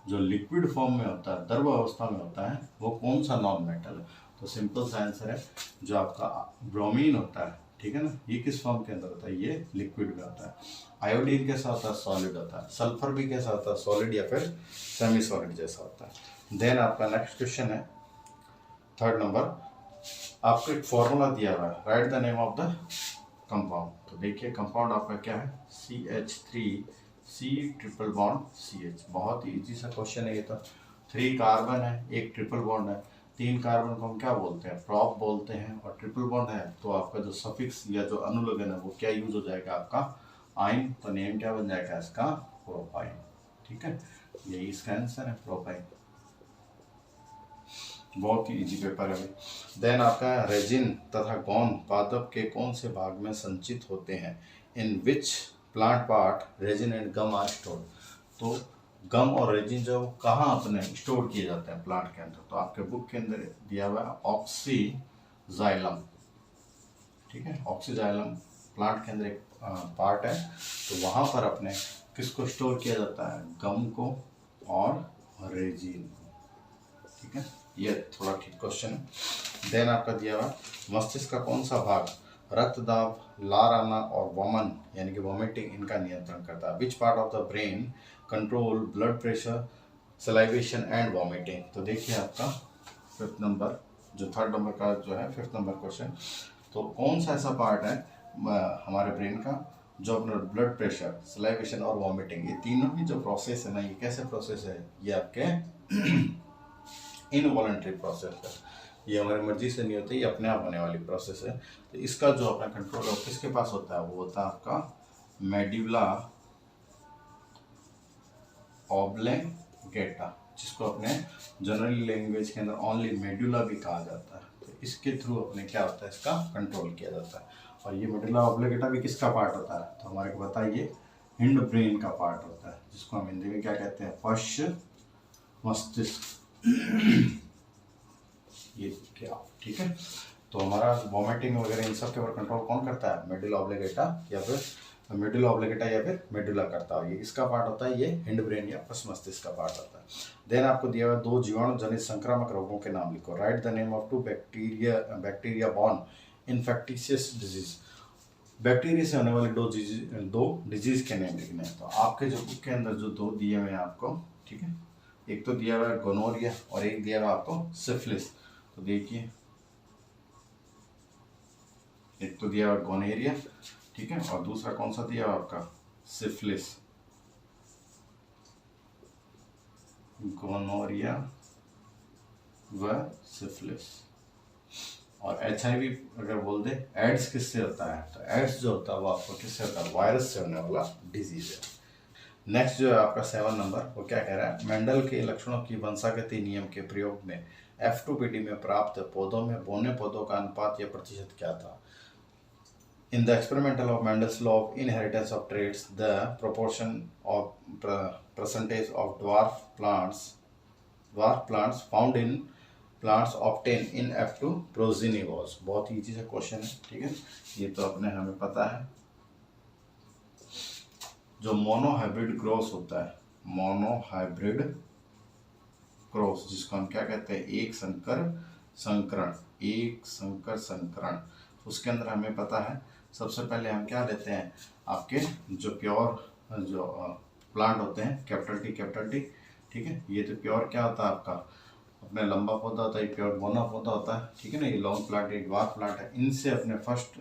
[SPEAKER 1] जो लिक्विड फॉर्म में होता है, द्रव अवस्था में होता है, वो कौन सा नॉन मेटल है। तो सिंपल सा आंसर है जो आपका ब्रोमीन होता है, ठीक है ना, ये किस फॉर्म के अंदर होता है, ये लिक्विड में होता है। आयोडीन कैसा होता है, सॉलिड होता है। सल्फर भी कैसा होता है, सॉलिड या फिर सेमी सॉलिड जैसा होता है। देन आपका नेक्स्ट क्वेश्चन है थर्ड नंबर, आपको एक फॉर्मूला दिया हुआ है, write the name of the compound. तो देखिए कंपाउंड आपका क्या है, CH3C ट्रिपल बॉन्ड CH। बहुत ही इजी सा क्वेश्चन है ये। तो 3 कार्बन है, एक ट्रिपल बॉन्ड है, 3 कार्बन को हम क्या बोलते हैं, प्रॉप बोलते हैं, और ट्रिपल बॉन्ड है तो आपका जो सफिक्स या जो अनुलग्न है वो क्या यूज हो जाएगा, आपका आइन। तो नेम क्या बन जाएगा इसका, प्रोपाइन, ठीक है। यही इसका आंसर है, प्रोपाइन। बहुत ही इजी पेपर है। देन आपका रेजिन तथा गौन पादप के कौन से भाग में संचित होते हैं, in which plant part resin and gum are stored. तो गम और रेजिन जो कहाँ अपने स्टोर किए जाते हैं प्लांट के अंदर, तो आपके बुक के अंदर दिया हुआ है ऑक्सीजाइलम, ठीक है। ऑक्सीजाइलम प्लांट के अंदर एक पार्ट है, तो वहाँ पर अपने किसको स्टोर किया जाता है, गम को और रेजिन को, ठीक है। ये थोड़ा ठीक क्वेश्चन है। देन आपका दिया हुआ मस्तिष्क का कौन सा भाग रक्त दाब, लार आना और वमन यानी कि वॉमिटिंग इनका नियंत्रण करता है। Which part of the brain control blood pressure, salivation and vomiting. तो देखिए आपका फिफ्थ नंबर, जो थर्ड नंबर का जो है फिफ्थ नंबर क्वेश्चन, तो कौन सा ऐसा पार्ट है हमारे ब्रेन का जो अपना ब्लड प्रेशर, सलाइवेशन और वॉमिटिंग, ये तीनों ही जो प्रोसेस है ना, ये कैसे प्रोसेस है, ये आपके इनवॉलंटरी प्रोसेस है। ये हमारी मर्जी से नहीं होती, ये अपने आप होने वाली प्रोसेस है। तो इसका जो अपना कंट्रोल है किसके पास होता है, वो होता है आपका मेडुला ऑब्लिंगेटा, जिसको अपने जनरल लैंग्वेज के अंदर ओनली मेडुला भी कहा जाता है। तो इसके थ्रू अपने क्या होता है, इसका कंट्रोल किया जाता है। और ये मेडुला ऑब्लिंगेटा भी किसका पार्ट होता है, तो हमारे को पता है ये हिंड ब्रेन का पार्ट होता है, जिसको हम हिंदी में क्या कहते हैं, पश्च मस्तिष्क। ये क्या, ठीक है। तो हमारा वॉमिटिंग वगैरह इन सब के ऊपर कंट्रोल कौन करता है, मेडुला ऑब्लिंगेटा या फिर मेडुला करता है। ये किसका पार्ट होता है, ये हिंड ब्रेन या पश्च मस्तिष्क का पार्ट होता है। देन आपको दिया हुआ 2 जीवाणु जनित संक्रामक रोगों के नाम लिखो। Write the name of 2 bacteria born infectious disease. Bacteria से होने वाले 2 डिजीज के नेम लिखने हैं। तो आपके जो बुक के अंदर जो 2 दिए हुए हैं आपको, ठीक है, एक तो दिया हुआ है गोनोरिया और एक दिया हुआ आपको सिफिलिस। तो देखिए एक तो दिया हुआ गोनेरिया, ठीक है, और दूसरा कौन सा दिया हुआ आपका, सिफिलिस। गोनोरिया व सिफिलिस। और HIV अगर बोल दे, एड्स किससे होता है, तो एड्स जो होता है वो आपको किससे होता है, वायरस से होने वाला डिजीज है। नेक्स्ट जो है आपका 7 नंबर, वो क्या कह रहा है, मेंडल के लक्षणों की वंशागति नियम के प्रयोग में F2PD में प्राप्त पौधों में बोने पौधों का अनुपात या प्रतिशत क्या था। In the experimental of Mendel's law of inheritance of traits, the proportion of percentage of dwarf plants found in plants obtain in F2 progeny was. बहुत ही इजी सा क्वेश्चन है, ठीक है, ये तो अपने हमें पता है। जो मोनोहाइब्रिड क्रॉस होता है, मोनोहाइब्रिड क्रॉस, जिसको हम क्या कहते हैं, एक संकर संकरण, उसके अंदर हमें पता है सबसे पहले हम क्या लेते हैं, आपके जो प्योर जो प्लांट होते हैं, कैपिटल टी, ठीक है, ये तो प्योर क्या होता है आपका, अपने लंबा पौधा होता है, प्योर बोना पौधा होता है, ठीक है ना। ये लॉन्ग प्लांट, एक ड्वार्फ प्लांट है। इनसे अपने फर्स्ट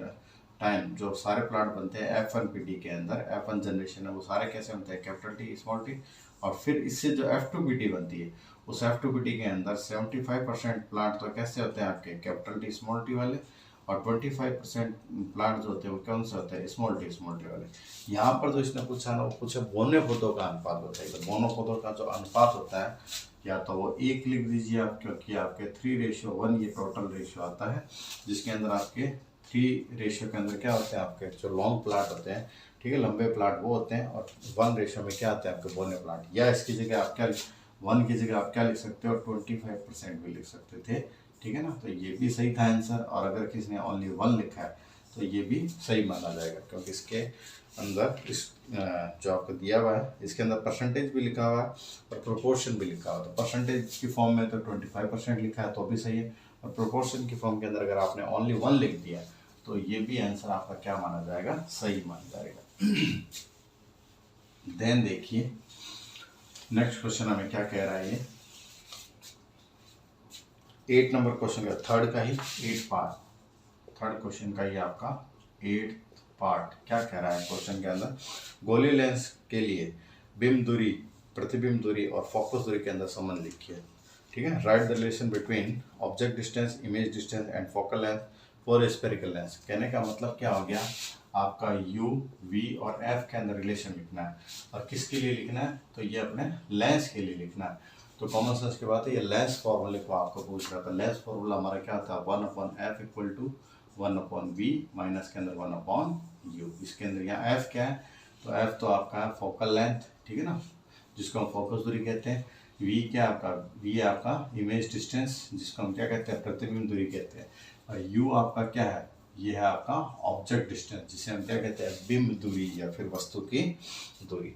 [SPEAKER 1] टाइम जो सारे प्लांट बनते हैं F1PD के अंदर, F1 जनरेशन है, वो सारे कैसे बनते हैं, कैपिटल टी स्मॉल टी, और फिर इससे जो F2PD बनती है उस F2PT के अंदर 75% प्लांट तो कैसे होते हैं आपके कैपिटल टी स्मॉल टी वाले, और 25% प्लांट जो होते हैं वो कौन से होते हैं स्मॉल टी वाले। यहाँ पर जो इसने पूछा ना, वो पूछा बोने पौधों का अनुपात बताइए। बोनो पौधों का जो अनुपात होता है, या तो वो 1 लिख दीजिए आप, क्योंकि आपके 3:1 ये टोटल रेशियो आता है, जिसके अंदर आपके 3 रेशियो के अंदर क्या होते हैं आपके जो लॉन्ग प्लांट होते हैं, ठीक है, लंबे प्लांट वो होते हैं, और 1 रेशियो में क्या आता है आपके बोने प्लांट। या इसकी जगह आप क्या 1 की जगह आप क्या लिख सकते हो, 25% भी लिख सकते थे, ठीक है ना। तो ये भी सही था आंसर। और अगर किसी ने ओनली 1 लिखा है तो ये भी सही माना जाएगा, क्योंकि इसके अंदर इस जो आपको दिया हुआ है इसके अंदर परसेंटेज भी लिखा हुआ है और प्रोपोर्शन भी लिखा हुआ है। तो परसेंटेज की फॉर्म में तो 25% लिखा है तो भी सही है, और प्रोपोर्शन की फॉर्म के अंदर अगर आपने ओनली 1 लिख दिया तो ये भी आंसर आपका क्या माना जाएगा, सही माना जाएगा। देन देखिए नेक्स्ट क्वेश्चन हमें क्या कह रहा है, ये 8 नंबर क्वेश्चन का थर्ड का ही 8 पार्ट, थर्ड क्वेश्चन का ही आपका 8 पार्ट क्या कह रहा है क्वेश्चन के अंदर। गोली लेंस के लिए बिंब दूरी, प्रतिबिंब दूरी और फोकस दूरी के अंदर संबंध लिखिए, ठीक है। Write the relation between object distance, image distance and focal length for spherical lens. कहने का मतलब क्या हो गया, आपका U, V और F के अंदर रिलेशन लिखना है, और किसके लिए लिखना है, तो ये अपने लेंस के लिए लिखना है। तो कॉमन सेंस की बात है, ये लेंस फॉर्मूले को आपको पूछ रहा था। लेंस फॉर्मूला हमारा क्या था, 1/F equal to 1/V minus के अंदर 1/U। इसके अंदर यहाँ F क्या है, तो F तो आपका है फोकल लेंथ, ठीक है ना, जिसको हम फोकस दूरी कहते हैं। V क्या आपका, V आपका इमेज डिस्टेंस, जिसको हम क्या कहते हैं, प्रतिबिंब दूरी कहते हैं। और U आपका क्या है, ये है आपका ऑब्जेक्ट डिस्टेंस, जिसे हम क्या कहते हैं, बिंब दूरी या फिर वस्तु की दूरी।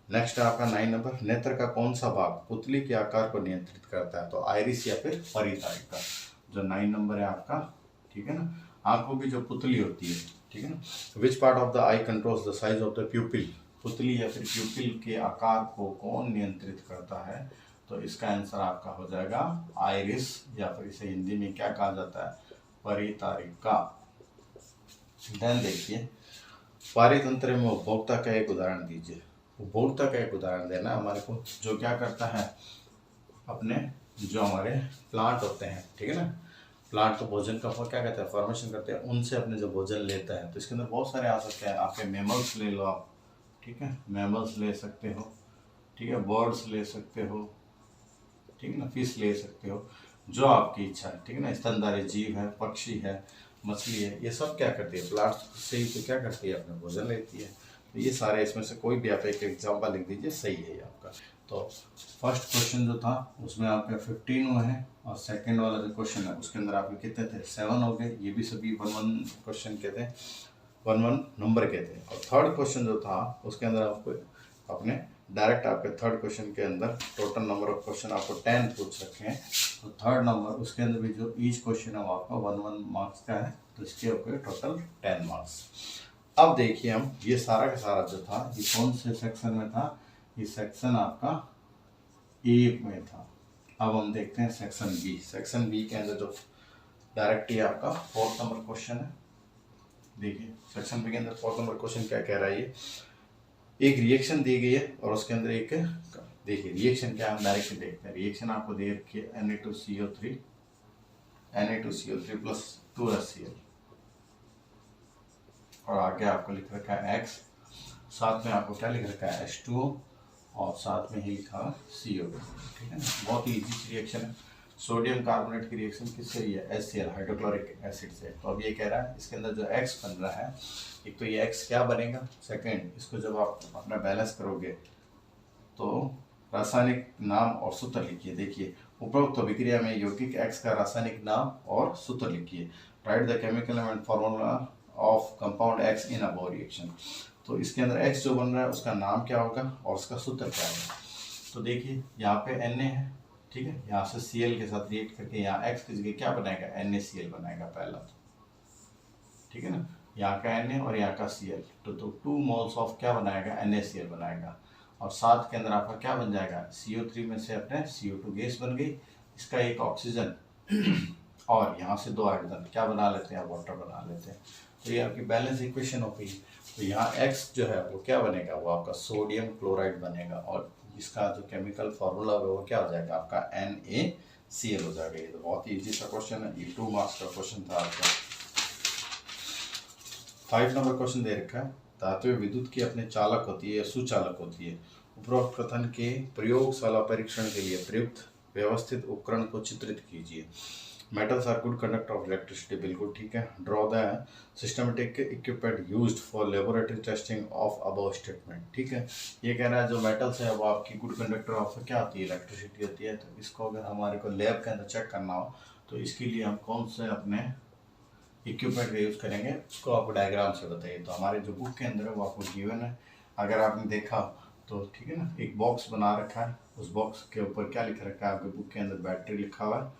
[SPEAKER 1] नेक्स्ट है आपका 9 नंबर, नेत्र का कौन सा भाग पुतली के आकार को नियंत्रित करता है, तो आइरिस या फिर परितारिका। जो 9 नंबर है आपका, ठीक है ना, आंखों की जो पुतली होती है, ठीक है ना। Which part of the I controls the size of the प्यूपिल, पुतली या फिर प्यूपिल के आकार को कौन नियंत्रित करता है, तो इसका आंसर आपका हो जाएगा आइरिस, या फिर इसे हिंदी में क्या कहा जाता है, परितारिका। देन देखिए पारितंत्र में उपभोक्ता का एक उदाहरण दीजिए। उपभोक्ता का एक उदाहरण देना हमारे को, जो क्या करता है, अपने जो हमारे प्लांट होते हैं, ठीक है ना, प्लांट तो भोजन का क्या कहते हैं, फॉर्मेशन करते हैं, उनसे अपने जो भोजन लेता है। तो इसके अंदर बहुत सारे आ सकते हैं, आपके मैमल्स ले लो आप, ठीक है, मैमल्स ले सकते हो, ठीक है, बर्ड्स ले सकते हो, ठीक है ना, फिश ले सकते हो, जो आपकी इच्छा है, ठीक है ना, स्तनधारी जीव है, पक्षी है, मछली है, ये सब क्या करती है, प्लांट से ही तो क्या करती है, अपना भोजन लेती है। तो ये सारे इसमें से कोई भी आप एक एग्जाम्पल लिख दीजिए, सही है ये आपका। तो फर्स्ट क्वेश्चन जो था उसमें आपके 15 हुए हैं, और सेकंड वाला जो क्वेश्चन है उसके अंदर आपके कितने थे, 7 हो गए। ये भी सभी 1-1 क्वेश्चन के थे, 1-1 नंबर के थे। और थर्ड क्वेश्चन जो था उसके अंदर आपको अपने डायरेक्ट आपके थर्ड क्वेश्चन के अंदर टोटल नंबर ऑफ क्वेश्चन आपको 10 पूछ रखे हैं। तो थर्ड नंबर उसके अंदर भी जो ईच क्वेश्चन है वो आपका 1-1 मार्क्स का है, तो इसके ऊपर टोटल 10 मार्क्स। अब देखिए हम ये सारा का सारा जो था ये कौन से सेक्शन में था, ये सेक्शन आपका ए में था। अब हम देखते हैं सेक्शन बी। सेक्शन बी के अंदर जो डायरेक्ट ही आपका 4th नंबर क्वेश्चन है। देखिए सेक्शन बी के अंदर 4th नंबर क्वेश्चन क्या कह रहा है, ये एक रिएक्शन दी गई है और उसके अंदर एक, देखिए रिएक्शन क्या, हम डायरेक्ट देखते हैं। रिएक्शन आपको दे रखी है Na2CO3 plus 2HCl, और आगे आपको लिख रखा है X, साथ में आपको क्या लिख रखा है H2O, और साथ में ही लिखा है CO2, ठीक है ना। बहुत ही इजी रिएक्शन है। सोडियम कार्बोनेट की रिएक्शन किससे हुई है, HCl हाइड्रोक्लोरिक एसिड से। तो अब ये कह रहा है इसके अंदर जो X बन रहा है, एक तो ये X क्या बनेगा, सेकंड इसको जब आप अपना बैलेंस करोगे तो रासायनिक नाम और सूत्र लिखिए। देखिए उपरोक्त अभिक्रिया में यौगिक X का रासायनिक नाम और सूत्र लिखिए। Write the chemical and formula of compound X in above reaction. तो इसके अंदर X जो बन रहा है उसका नाम क्या होगा और उसका सूत्र क्या होगा। तो देखिए यहाँ पे Na है, ठीक है, यहाँ से Cl के साथ रिएक्ट करके यहाँ X की जगह क्या बनाएगा, NaCl बनाएगा पहला, तो ठीक है ना, यहाँ का Na और यहाँ का Cl, तो 2 मोल्स ऑफ क्या बनाएगा, NaCl बनाएगा। और साथ के अंदर आपका क्या बन जाएगा, CO3 में से अपने CO2 गैस बन गई, इसका एक ऑक्सीजन और यहाँ से 2 हाइड्रोजन क्या बना लेते हैं, वाटर बना लेते हैं। तो ये आपकी बैलेंस इक्वेशन हो गई। तो यहाँ X जो है वो क्या बनेगा, वो आपका सोडियम क्लोराइड बनेगा, और इसका जो केमिकल फॉर्मूला होगा वो क्या हो जाएगा आपका NaCl हो जाएगा। ये तो बहुत ही इजी सा क्वेश्चन है, ये 2 मार्क्स का क्वेश्चन था आपका। 5 नंबर क्वेश्चन दे रखा है, धात्विक विद्युत की अपने चालक होती है या सुचालक होती है। उपरोक्त कथन के प्रयोगशाला परीक्षण के लिए प्रयुक्त व्यवस्थित उपकरण को चित्रित कीजिए। Metals are good conductor of electricity, बिल्कुल ठीक है। Draw the systematic equipment used for laboratory testing of above statement, ठीक है। ये कह रहा है जो मेटल्स है वो आपकी गुड कंडक्टर ऑफ क्या होती है, इलेक्ट्रिसिटी होती है। तो इसको अगर हमारे को लैब के अंदर चेक करना हो तो इसके लिए हम कौन से अपने इक्विपमेंट का यूज़ करेंगे उसको आपको डायग्राम से बताइए। तो हमारे जो बुक के अंदर है वो आपको गिवन है, अगर आपने देखा तो ठीक है ना। एक बॉक्स बना रखा है, उस बॉक्स के ऊपर क्या लिखा रखा है आपके बुक के अंदर, बैटरी लिखा हुआ है।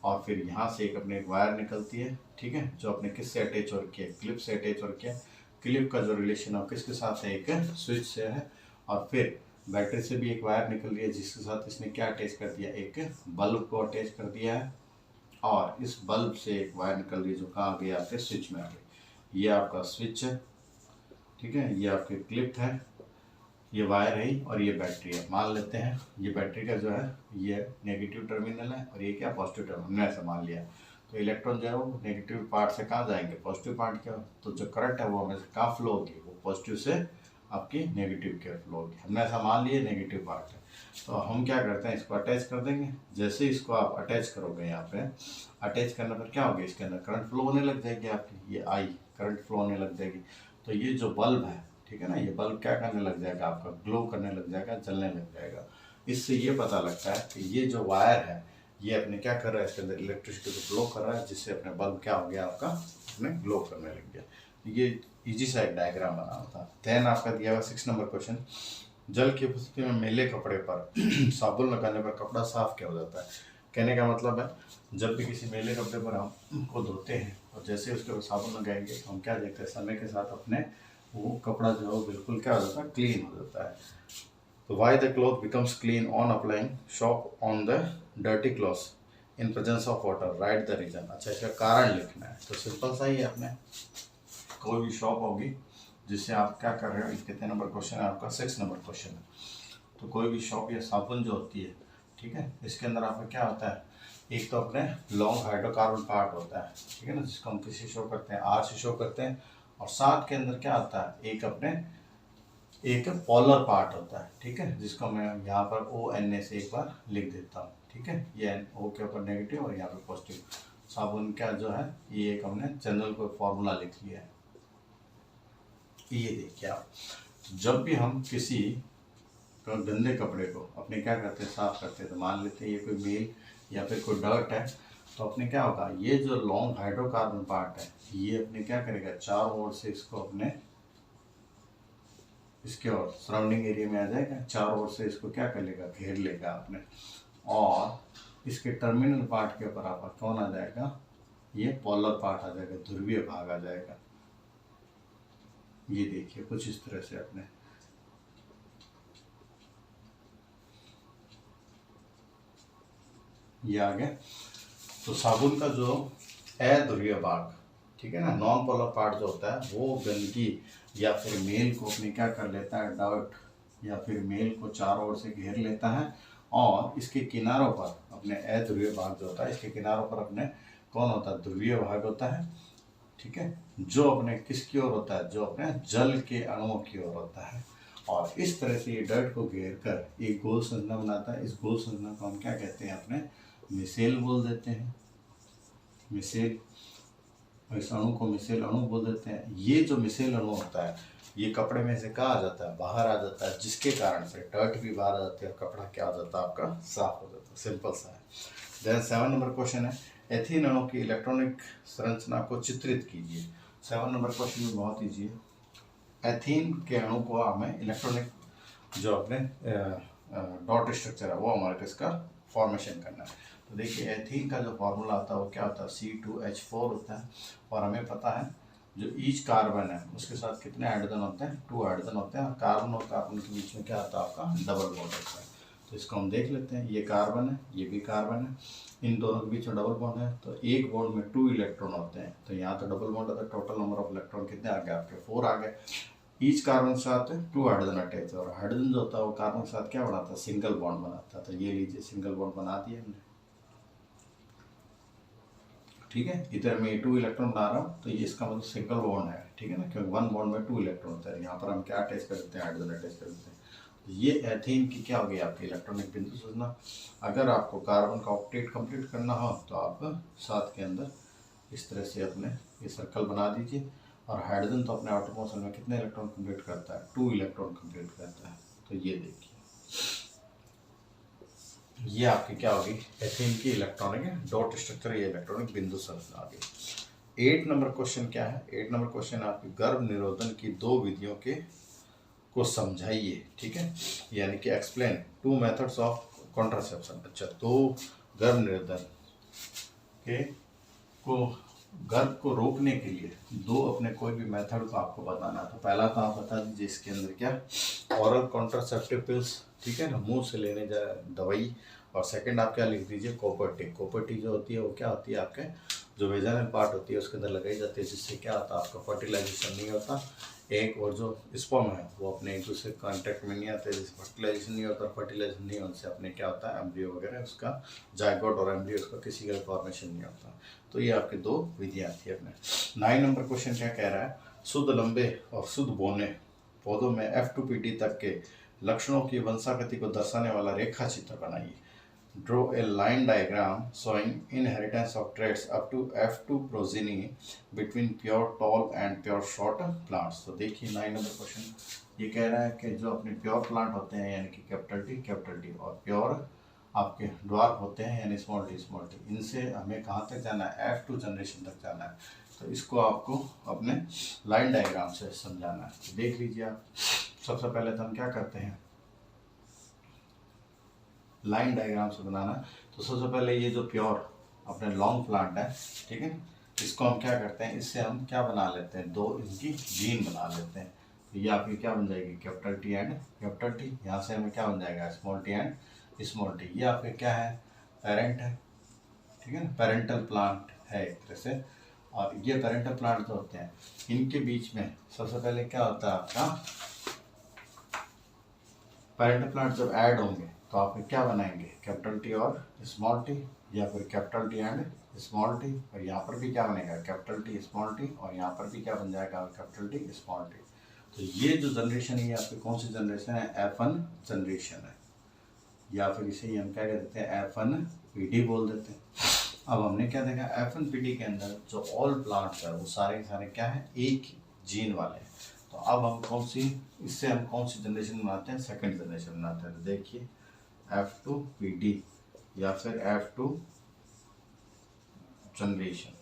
[SPEAKER 1] और फिर यहाँ से एक अपने एक वायर निकलती है, ठीक है, जो अपने किससे अटैच हो रखी है, क्लिप से अटैच हो रखी है। क्लिप का जो रिलेशन है किसके साथ है, एक स्विच से है। और फिर बैटरी से भी एक वायर निकल रही है जिसके साथ इसने क्या अटैच कर दिया, एक बल्ब को अटैच कर दिया है। और इस बल्ब से एक वायर निकल रही है जो कहाँ गई, आपके स्विच में आ गई। ये आपका स्विच है, ठीक है, ये आपके क्लिप है, ये वायर है और ये बैटरी है। मान लेते हैं ये बैटरी का जो है ये नेगेटिव टर्मिनल है और ये क्या पॉजिटिव टर्मिनल, हमने ऐसा मान लिया। तो इलेक्ट्रॉन जो है वो नेगेटिव पार्ट से कहाँ जाएंगे, पॉजिटिव पार्ट के। तो जो करंट है वो हमें कहाँ फ्लो होगी, वो पॉजिटिव से आपकी नेगेटिव के फ्लो होगी। हमने ऐसा मान लिया नेगेटिव पार्ट है। तो हम क्या करते हैं, इसको अटैच कर देंगे। जैसे इसको आप अटैच करोगे यहाँ पे, अटैच करने पर क्या होगा, इसके अंदर करंट फ्लो होने लग जाएगी आपकी, ये आई करंट फ्लो होने लग जाएगी। तो ये जो बल्ब है, ठीक है ना, ये बल्ब क्या करने लग जाएगा आपका, ग्लो करने लग जाएगा, जलने लग जाएगा। इससे ये पता लगता है कि ये जो वायर है ये अपने क्या कर रहा है, इसके अंदर इलेक्ट्रिसिटी को फ्लो कर रहा है, जिससे अपने बल्ब क्या हो गया आपका, अपने ग्लो करने लग गया। ये इजी सा एक डायग्राम बना था। देन आपका दिया हुआ 6 नंबर क्वेश्चन, जल की उपस्थिति में मैले कपड़े पर साबुन लगाने पर कपड़ा साफ क्या हो जाता है। कहने का मतलब है जब भी किसी मैले कपड़े पर हम को धोते हैं और जैसे उसके ऊपर साबुन लगाएंगे तो हम क्या देखते हैं, समय के साथ अपने वो कपड़ा जो है बिल्कुल क्या हो जाता है, क्लीन हो जाता है। तो why the cloth becomes clean on applying soap on the dirty cloth in presence of water, write the reason. अच्छा, इसका कारण लिखना है। तो सिंपल सा ही है, अपने कोई भी शॉप होगी जिससे आप क्या कर रहे हो, कितने नंबर क्वेश्चन है आपका, 6 नंबर क्वेश्चन है। तो कोई भी शॉप या साबुन जो होती है, ठीक है, इसके अंदर आपका क्या होता है, एक तो अपने लॉन्ग हाइड्रोकार्बन पार्ट होता है, ठीक है ना, जिसको हम किसी शो करते हैं, आर से शो करते हैं। और साथ के अंदर क्या होता है, एक अपने एक पोलर पार्ट होता है, ठीक है, जिसको मैं यहाँ पर ONA से एक बार लिख देता हूँ, ठीक है। ये O के ऊपर नेगेटिव और यहाँ पे पॉजिटिव। साबुन का जो है ये एक हमने जनरल को फॉर्मूला लिख लिया है। ये देखिए आप, जब भी हम किसी गंदे कपड़े को अपने क्या करते हैं, साफ करते हैं, तो मान लेते हैं ये कोई मेल या फिर कोई डर्ट है, तो अपने क्या होगा, ये जो लॉन्ग हाइड्रोकार्बन पार्ट है ये अपने क्या करेगा, चारों ओर से इसको अपने इसके और सराउंडिंग एरिया में आ जाएगा, चारों ओर से इसको क्या कर लेगा, घेर लेगा अपने। और इसके टर्मिनल पार्ट के ऊपर आपका कौन आ जाएगा, ये पोलर पार्ट आ जाएगा, ध्रुवीय भाग आ जाएगा। ये देखिए कुछ इस तरह से अपने ये आ गया। तो साबुन का जो अध्रुवीय भाग, ठीक है ना, नॉन पोलर पार्ट जो होता है वो गंदगी या फिर मेल को अपने क्या कर लेता है, डर्ट या फिर मेल को चारों ओर से घेर लेता है। और इसके किनारों पर अपने अध्रुवीय भाग जो होता है, इसके किनारों पर अपने कौन होता है, ध्रुवीय भाग होता है, ठीक है, जो अपने किसकी ओर होता है, जो अपने जल के अणुओं की ओर होता है। और इस तरह से ये डर्ट को घेर कर एक गोल संरचना बनाता है। इस गोल संरचना को हम क्या कहते हैं, अपने मिसेल बोल देते हैं, मिसेल। इस अणु को मिसेल अणु बोल देते हैं। ये जो मिसेल अणु होता है ये कपड़े में से कहाँ आ जाता है, बाहर आ जाता है, जिसके कारण से डर्ट भी बाहर आ जाती है और कपड़ा क्या हो जाता है, आपका साफ हो जाता है। सिंपल सा है। देन 7 नंबर क्वेश्चन है, एथीन अणु की इलेक्ट्रॉनिक संरचना को चित्रित कीजिए। 7 नंबर क्वेश्चन में बहुत ईजी है। एथीन के अणु को हमें इलेक्ट्रॉनिक जो अपने डॉट स्ट्रक्चर है वो हमारे इसका फॉर्मेशन करना है। तो देखिए एथीन का जो फॉर्मूला आता है वो क्या होता है, C2H4 होता है। और हमें पता है जो ईच कार्बन है उसके साथ कितने हाइड्रोजन होते हैं, 2 हाइड्रोजन होते हैं। और कार्बन के बीच में क्या आता है, आपका डबल बॉन्ड होता है। तो इसको हम देख लेते हैं, ये कार्बन है, ये भी कार्बन है, इन दोनों के बीच में डबल बॉन्ड है। तो एक बॉन्ड में 2 इलेक्ट्रॉन होते हैं। तो यहाँ तो डबल बॉन्ड होता है, टोटल नंबर ऑफ इलेक्ट्रॉन कितने आ गए आपके, 4 आ गए। ईच कार्बन के साथ 2 हाइड्रोजन अटैच, और हाइड्रोजन जो होता है वो कार्बन के साथ क्या बनाता है, सिंगल बॉन्ड बनाता है। तो ये लीजिए सिंगल बॉन्ड बना दिया हमने, ठीक है। इधर मैं 2 इलेक्ट्रॉन बना रहा हूँ, तो ये इसका मतलब सिंगल बॉन्ड है, ठीक है ना, क्योंकि 1 बॉन्ड में 2 इलेक्ट्रॉन होता है। यहाँ पर हम क्या अटैच कर देते हैं, हाइड्रोजन अटैच कर देते हैं। तो ये एथेन की क्या हो गई आपकी इलेक्ट्रॉनिक बिंदु संरचना। अगर आपको कार्बन का ऑक्टेट कंप्लीट करना हो तो आप 7 के अंदर इस तरह से अपने ये सर्कल बना दीजिए। और हाइड्रोजन तो अपने आटोमोशन में कितने इलेक्ट्रॉन कंप्लीट करता है, 2 इलेक्ट्रॉन कंप्लीट करता है। तो ये देखिए, ये आपकी क्या होगी, एथेन की इलेक्ट्रॉनिक डॉट स्ट्रक्चर, ये इलेक्ट्रॉनिक बिंदु संरचना आ गई। 8 नंबर क्वेश्चन क्या है, 8 नंबर क्वेश्चन आपकी गर्भ निरोधन की 2 विधियों के को समझाइए, ठीक है, यानी कि एक्सप्लेन 2 मेथड्स ऑफ कॉन्ट्रासेप्शन। अच्छा, तो गर्भ निरोधन के को गर्भ को रोकने के लिए 2 अपने कोई भी मेथड को आपको बताना है। तो पहला तो आप बता दीजिए इसके अंदर क्या, ओरल कॉन्ट्रासेप्टिव पिल्स, ठीक है ना, मुंह से लेने जा दवाई। और सेकंड आप क्या लिख दीजिए, कॉपर टी। कॉपर टी जो होती है वो क्या होती है, आपके जो वेजाइनल पार्ट होती है उसके अंदर लगाई जाती है, जिससे क्या होता है, आपका फर्टिलाइजेशन नहीं होता एक, और जो स्पर्म है वो अपने एक दूसरे कांटेक्ट में नहीं आते, जैसे फर्टिलाइजेशन नहीं होता, फर्टिलाइजेशन नहीं होने से अपने क्या होता है, एम्ब्रियो वगैरह उसका जायगोट और एम्ब्रियो उसका किसी का फॉर्मेशन नहीं होता। तो ये आपकी 2 विधियाँ थी अपने। 9 नंबर क्वेश्चन क्या कह रहा है, शुद्ध लंबे और शुद्ध बोने पौधों में F2PD तक के लक्षणों की वंशागति को दर्शाने वाला रेखा चित्र बनाइए। Draw a line diagram showing inheritance of traits up to F2 progeny between pure tall and pure short plants। तो देखिए 9 नंबर क्वेश्चन ये कह रहा है कि जो अपने प्योर प्लांट होते हैं यानी कि कैपिटल टी और प्योर आपके ड्वार्फ होते हैं यानी स्मॉल टी, इनसे हमें कहाँ तक जाना है, F2 जनरेशन तक जाना है। तो इसको आपको अपने लाइन डायग्राम से समझाना है। तो देख लीजिए आप, सबसे पहले तो हम क्या करते हैं, लाइन डायग्राम से बनाना। तो सबसे पहले ये जो प्योर अपने लॉन्ग प्लांट है, ठीक है, इसको हम क्या करते हैं, इससे हम क्या बना लेते हैं, 2 इनकी जीन बना लेते हैं। तो ये आपकी क्या बन जाएगी, capital T and capital T. यहाँ से हमें क्या बन जाएगा, small T and small T. ये आपके क्या है, पेरेंट है, ठीक है ना, पेरेंटल प्लांट है एक तरह से। और ये पेरेंटल प्लांट जो होते हैं इनके बीच में सबसे पहले क्या होता है, आपका पेरेंटल प्लांट जब ऐड होंगे तो आप क्या बनाएंगे, कैपिटल टी और स्मॉल टी, या फिर capital T and small T. और यहाँ पर भी क्या बनेगा, कैपिटल टी स्मॉल टी, और यहाँ पर भी क्या बन जाएगा, कैपिटल टी स्मॉल टी। तो ये जो जनरेशन है ये आपकी कौन सी जनरेशन है, F1 जनरेशन है, या फिर इसे ही हम क्या कह देते हैं, F1PD बोल देते हैं। अब हमने क्या देखा, F1PD के अंदर जो ऑल प्लांट्स है वो सारे सारे क्या है, एक जीन वाले हैं। तो अब हम कौन सी, इससे हम कौन सी जनरेशन बनाते हैं, सेकंड जनरेशन बनाते हैं। तो देखिए F2PD या फिर F2 जनरेशन,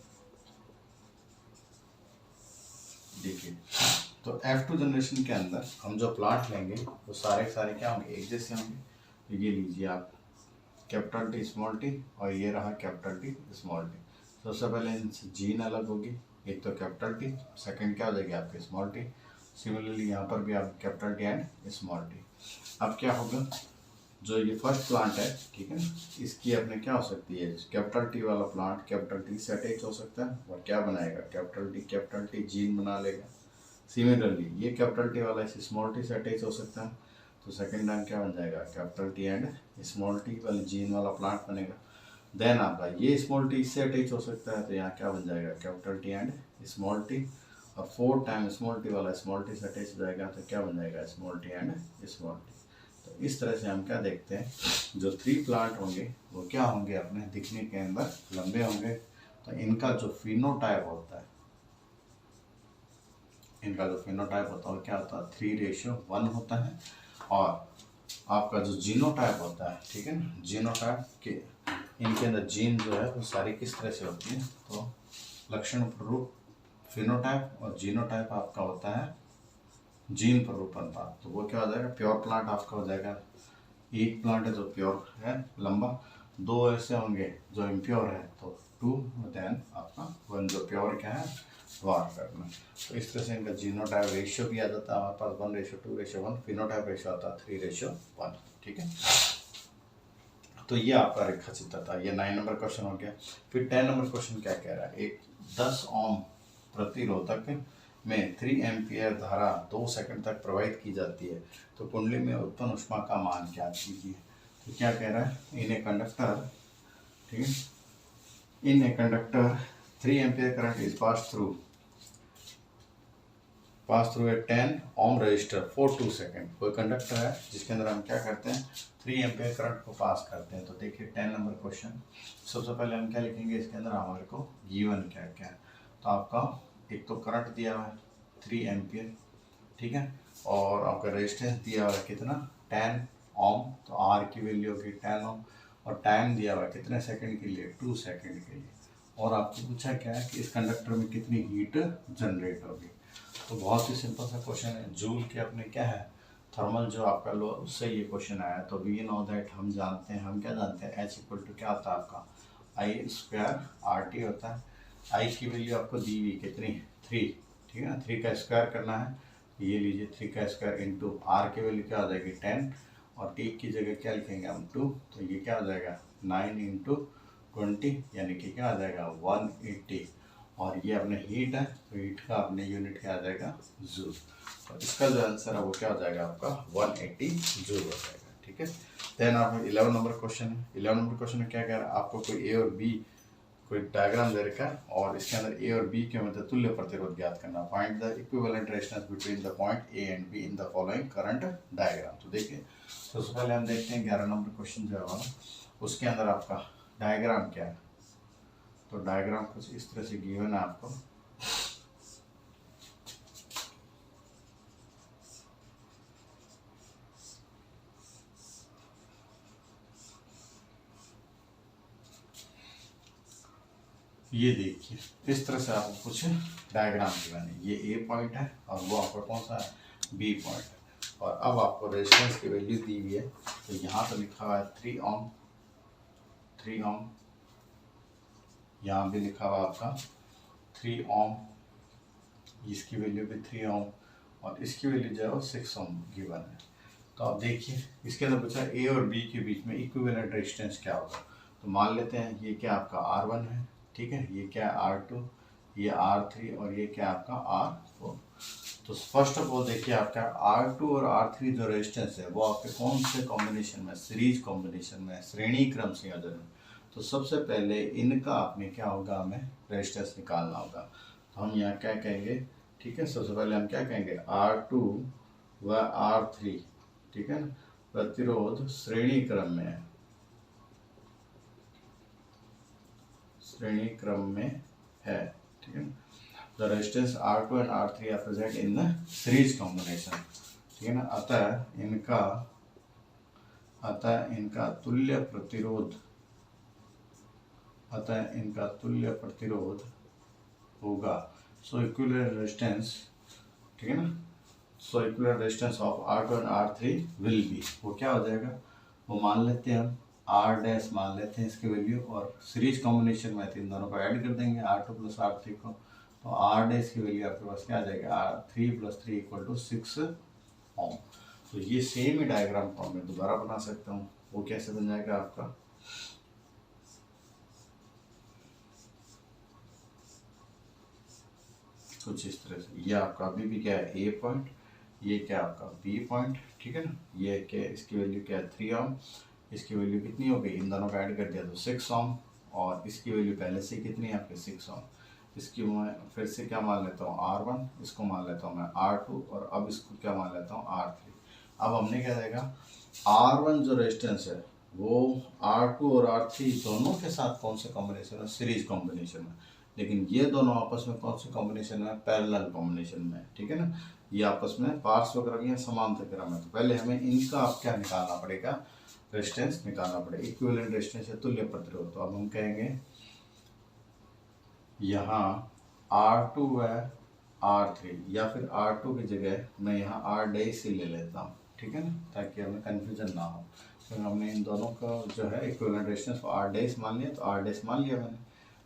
[SPEAKER 1] देखिए तो F2 जनरेशन के अंदर हम जो प्लांट लेंगे वो सारे सारे क्या होंगे, एक जैसे होंगे। तो ये लीजिए आप, कैपिटल टी स्मॉल टी, और ये रहा कैपिटल टी स्मॉल टी। सबसे पहले इनसे जीन अलग होगी, एक तो कैपिटल टी, सेकंड क्या हो जाएगी आपकी स्मॉल टी। सिमिलरली यहाँ पर भी आप capital T and small T. अब क्या होगा, जो ये फर्स्ट प्लांट है, ठीक है, इसकी अपने क्या हो सकती है, कैपिटल टी वाला प्लांट कैपिटल टी से अटैच हो सकता है और क्या बनाएगा, कैपिटल टी जीन बना लेगा। सिमिलरली ये कैपिटल टी वाला इस स्मॉल टी से अटैच हो सकता है, तो सेकंड टाइम क्या बन जाएगा, capital T and small T वाले जीन वाला प्लांट बनेगा। देन आपका ये स्मॉल टी इससे अटैच हो सकता है, तो यहाँ क्या बन जाएगा, capital T and small T. और 4 टाइम स्मॉल टी वाला स्मॉल टी से अटैच हो जाएगा, तो क्या बन जाएगा, small T and small T. तो इस तरह से हम क्या देखते हैं, जो 3 प्लांट होंगे वो क्या होंगे, अपने दिखने के अंदर लंबे होंगे। तो इनका जो फिनोटाइप होता है, इनका जो फिनोटाइप होता है क्या होता है, 3:1 होता है। और आपका जो जीनोटाइप होता है, ठीक है ना, जीनोटाइप के इनके अंदर जीन जो है वो सारी किस तरह से होती है, तो लक्षण प्ररूप फिनोटाइप, और जीनोटाइप आपका होता है जीन प्ररूप अनुपात। तो वो क्या हो जाएगा, प्योर प्लांट आपका हो जाएगा, एक प्लांट है जो प्योर है लंबा, 2 ऐसे होंगे जो इम्प्योर है, तो 2, देन आपका 1 जो प्योर क्या है, ड्वार्फ करना। तो इस तरह से इनका जीनोटाइप रेशियो भी आ जाता है हमारे पास 1:2:1, फिनोटाइप रेशियो आता है 3:1, ठीक है। तो ये आपका रेखा चित्र था, ये 9 नंबर क्वेश्चन हो गया। फिर 10 नंबर क्वेश्चन क्या कह रहा है, एक 10 ओम प्रतिरोधक में 3 एम्पियर धारा 2 सेकंड तक प्रवाहित की जाती है तो कुंडली में उत्पन्न ऊष्मा का मान ज्ञात कीजिए। तो क्या कह रहा है, इन ए कंडक्टर, ठीक है, in a conductor 3 ampere current is pass through a 10 ohm resistor for 2 second. कोई कंडक्टर है जिसके अंदर हम क्या करते हैं, 3 एम्पियर करंट को पास करते हैं। तो देखिए 10 नंबर क्वेश्चन, सबसे पहले हम क्या लिखेंगे, इसके अंदर हमारे को गिवन क्या क्या है। तो आपका एक तो करंट दिया हुआ है 3 एम्पियर, ठीक है, और आपका रेजिस्टेंस दिया हुआ है कितना, 10 ओम, तो आर की वैल्यू होगी 10 ओम, और टाइम दिया हुआ है कितने सेकंड के लिए, 2 सेकंड के लिए, और आपको पूछा क्या है कि इस कंडक्टर में कितनी हीट जनरेट होगी। तो बहुत ही सिंपल सा क्वेश्चन है, जूल के अपने क्या है, थर्मल जो आपका लो, उससे ये क्वेश्चन आया। तो वी नो दैट, हम जानते हैं, हम क्या जानते हैं, एच इक्वल टू क्या होता है आपका आई स्क्वायर आर टी होता है। आई की वैल्यू आपको दी हुई कितनी, 3, ठीक है ना, 3 का स्क्वायर करना है, ये लीजिए 3 का स्क्वायर इंटू आर की वैल्यू क्या हो जाएगी 10, और टी की जगह क्या लिखेंगे हम 2, तो ये क्या हो जाएगा 9 इंटू 20, यानी कि क्या आ जाएगा 180, और ये अपने हीट है तो हीट का अपने यूनिट क्या आ जाएगा जूल। तो इसका जो आंसर है वो क्या हो जाएगा आपका 180 जूल हो जाएगा, ठीक है। देन आप 11 नंबर क्वेश्चन है, 11 नंबर क्वेश्चन में क्या कह रहा है, आपको कोई ए और बी कोई डायग्राम दे रखा है और इसके अंदर ए और बी के मध्य तुल्य प्रतिरोध ज्ञात करना। Find the equivalent resistance between the point A and be in the following current diagram. तो देखिए सबसे पहले हम देखते हैं 11 नंबर क्वेश्चन जो है उसके अंदर आपका डायग्राम क्या है। तो डायग्राम कुछ इस तरह से गिवन है आपको, ये देखिए इस तरह से आपको कुछ डायग्राम गिवन है, ये ए पॉइंट है और वो आपका कौन सा है, बी पॉइंट है, और अब आपको रेजिस्टेंस की वैल्यू दी हुई है। तो यहाँ तो लिखा हुआ है 3 ओम, 3 ओम, यहाँ भी लिखा हुआ आपका 3 ओम, इसकी वैल्यू भी 3 ओम, और इसकी वैल्यू जो है वो 6 ओम गिवन है। तो आप देखिए इसके अंदर पूछा ए और बी के बीच में इक्विवेलेंट रेजिस्टेंस क्या होगा। तो मान लेते हैं ये क्या आपका R1 है, ठीक है, ये क्या है R2, ये R3, और ये क्या आपका R4। तो फर्स्ट ऑफ ऑल देखिए आपका R2 और R3 जो रेजिस्टेंस है वो आपके कौन से कॉम्बिनेशन में, सीरीज कॉम्बिनेशन में, श्रेणी क्रम संयोजन में। तो सबसे पहले इनका आपने क्या होगा, हमें रेजिस्टेंस निकालना होगा। तो हम यहाँ क्या कहेंगे, ठीक है, सबसे पहले हम क्या कहेंगे R2 व R3, ठीक है ना, प्रतिरोध श्रेणी क्रम में है, श्रेणी क्रम में है, ठीक है ना। The resistance R2 and R3 are present in the series combination, ठीक है ना। अतः इनका तुल्य प्रतिरोध होगा। सो इक्विवेलेंट रेजिस्टेंस, ठीक है ना, so equivalent resistance of R2 and R3 will be, वो क्या हो जाएगा, वो मान लेते हैं हम R डैश मान लेते हैं इसकी वैल्यू, और सीरीज कॉम्बिनेशन में इन दोनों को ऐड कर देंगे R2 प्लस R3 को, तो R डैश की वैल्यू आपके पास क्या आ जाएगा, R3 प्लस 3 इक्वल टू 6 ओम। तो ये सेम ही डायग्राम को मैं दोबारा बना सकता हूँ, वो कैसे बन जाएगा आपका, कुछ इस तरह से, ये आपका अभी भी क्या है ए पॉइंट, ये क्या आपका बी पॉइंट, ठीक है ना, ये क्या इसकी वैल्यू क्या है 3 ओम, इसकी वैल्यू कितनी हो गई, इन दोनों का ऐड कर दिया तो 6 ओम, और इसकी वैल्यू पहले से कितनी है आपके 6 ओम। इसकी मैं फिर से क्या मान लेता हूँ R1, इसको मान लेता हूँ मैं R2, और अब इसको क्या मान लेता हूँ R3। अब हमने क्या देगा, R1 जो रेजिस्टेंस है वो R2 और R3 दोनों के साथ कौन से कॉम्बिनेशन है, सीरीज कॉम्बिनेशन में, लेकिन ये दोनों आपस में कौन से कॉम्बिनेशन में, पैरेलल कॉम्बिनेशन में, ठीक है ना, ये आपस में पार्श्व क्रम या समांतर क्रम है। तो पहले हमें इनका आप क्या निकालना पड़ेगा, रेजिस्टेंस निकालना पड़ेगा, इक्विवेलेंट रेजिस्टेंस या तुल्य प्रतिरोध। तो अब हम कहेंगे यहाँ R2 व R3, या फिर R2 की जगह मैं यहाँ R डैश से ले लेता हूँ, ठीक है ना, ताकि हमें कन्फ्यूजन ना हो। तो हमने इन दोनों का जो है इक्विवेलेंट रेजिस्टेंस को R डैश मान लिया, तो R डैश मान लिया मैंने,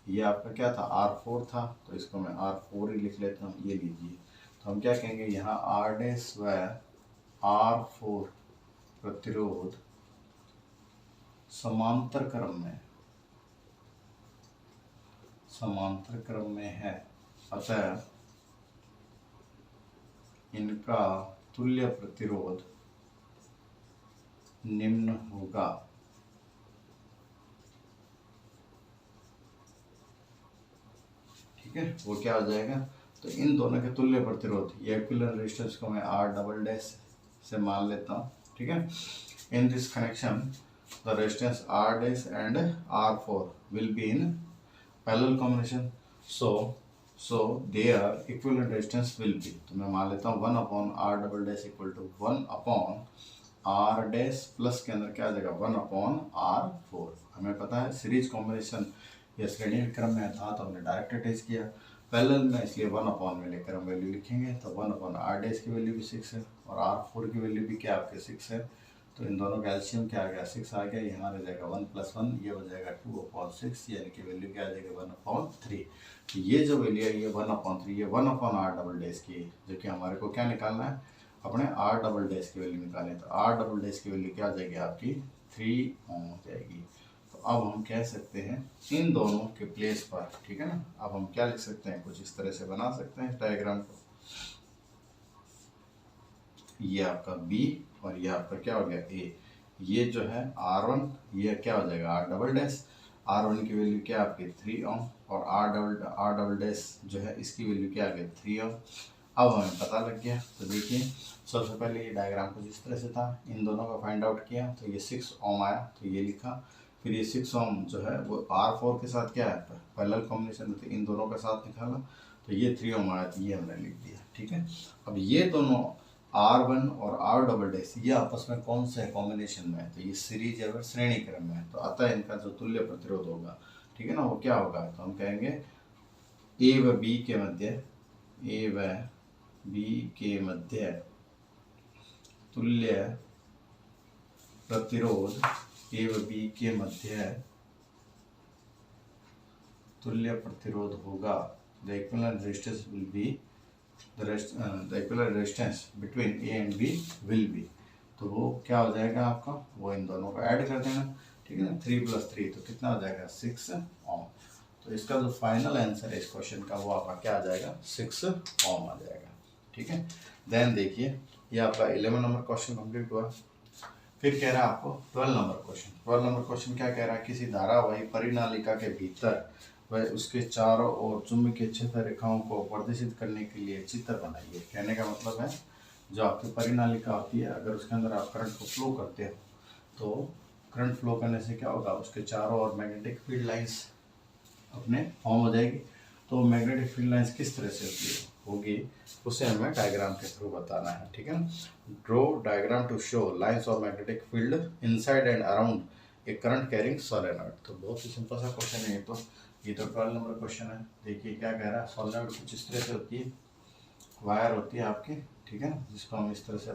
[SPEAKER 1] ये आपका क्या था R4 था, तो इसको मैं R4 ही लिख लेता हूँ, ये लीजिए। तो हम क्या कहेंगे, यहाँ R डैश व R4 प्रतिरोध समांतर क्रम में है, अतः इनका तुल्य प्रतिरोध निम्न होगा। ठीक है, वो क्या हो जाएगा, तो इन दोनों के तुल्य प्रतिरोध, ये इक्विवेलेंट रेजिस्टेंस को मैं R डबल डैश से मान लेता हूँ। ठीक है, in this connection the resistance R dash and R4 will be in parallel combination, so their equivalent resistance will be, तो मैं मान लेता हूँ 1 upon R double dash equal to 1 upon R dash plus के अंदर क्या आ जाएगा 1 अपॉन R4। हमें पता है सीरीज कॉम्बिनेशन या श्रेणी क्रम में था तो हमने डायरेक्ट अटैच किया, पैरेलल में इसलिए 1 अपॉन में लेकर हम वैल्यू लिखेंगे, तो 1 अपॉन R डैश की वैल्यू भी 6 है और R4 की वैल्यू भी क्या आपके 6 है, तो इन दोनों का एलसीएम क्या आ गया 6 आ गया, यहाँ रह जाएगा 1 + 1, ये हो जाएगा 2 अपॉन 6, यानी कि वैल्यू क्या आ जाएगा 1 अपॉन 3। तो ये जो वैल्यू है ये 1 अपॉन 3, ये 1 अपॉन R डबल डैश की है, जो कि हमारे को क्या निकालना है, अपने R डबल डैश की वैल्यू निकालें, तो R डबल डैश की वैल्यू क्या आ जाएगी आपकी 3 ओम हो जाएगी। तो अब हम कह सकते हैं इन दोनों के प्लेस पर, ठीक है ना, अब हम क्या लिख सकते हैं, कुछ इस तरह से बना सकते हैं डायग्राम को, ये आपका B और ये आपका क्या हो गया A, ये जो है R1, ये क्या हो जाएगा R डबल डैश, R1 की वैल्यू क्या आपकी 3 ओम और R डबल डैश जो है इसकी वैल्यू क्या आ गई 3 ओम। अब हमें पता लग गया, तो देखिए सबसे पहले ये डायग्राम कुछ इस तरह से था, इन दोनों का फाइंड आउट किया तो ये 6 ओम आया, तो ये लिखा, फिर ये 6 ओम जो है वो R4 के साथ क्या है पैरेलल कॉम्बिनेशन में, तो इन दोनों का साथ निकाला तो ये 3 ओम आया, तो ये हमने लिख दिया। ठीक है, अब ये दोनों R1 और R डबल डैश ये आपस में कौन से कॉम्बिनेशन में है, तो ये सीरीज या श्रेणी क्रम में है, तो अतः इनका जो तुल्य प्रतिरोध होगा, ठीक है ना, वो क्या होगा, तो हम कहेंगे A व B के मध्य, A व B के मध्य तुल्य प्रतिरोध, A व B के मध्य तुल्य प्रतिरोध होगा, the equivalent resistance will B the equivalent resistance between A and B will be, तो वो क्या हो जाएगा आपका, वो इन दोनों को ऐड कर देना, ठीक है ना, 3 + 3 तो कितना हो जाएगा 6 ओम। तो इसका जो फाइनल आंसर है इस क्वेश्चन का वो आपका क्या आ जाएगा 6 ओम आ जाएगा। ठीक है, देन देखिए ये आपका 11 नंबर क्वेश्चन कंप्लीट हुआ। फिर कह रहा है आपको 12 नंबर क्वेश्चन। 12 नंबर क्वेश्चन क्या कह रहा है, किसी धारावाही परिनालिका के भीतर वह उसके चारों ओर चुंबकीय क्षेत्र रेखाओं को प्रदर्शित करने के लिए चित्र बनाइए। कहने का मतलब है जो आपकी परिनालिका होती है, अगर उसके अंदर आप करंट को फ्लो करते हो तो करंट फ्लो करने से क्या होगा, उसके चारों ओर मैग्नेटिक फील्ड लाइंस अपने फॉर्म हो जाएगी। तो मैग्नेटिक फील्ड लाइंस किस तरह से होगी उसे हमें डायग्राम के थ्रू बताना है। ठीक है, draw diagram to show lines of magnetic field inside and around a current carrying solenoid. तो बहुत ही सिंपल सा क्वेश्चन है ये तो 12 नंबर क्वेश्चन है। देखिए क्या कह रहा है, सोलेनॉइड कुछ इस तरह से होती है, वायर होती है आपकी, ठीक है ना, जिसको हम इस तरह से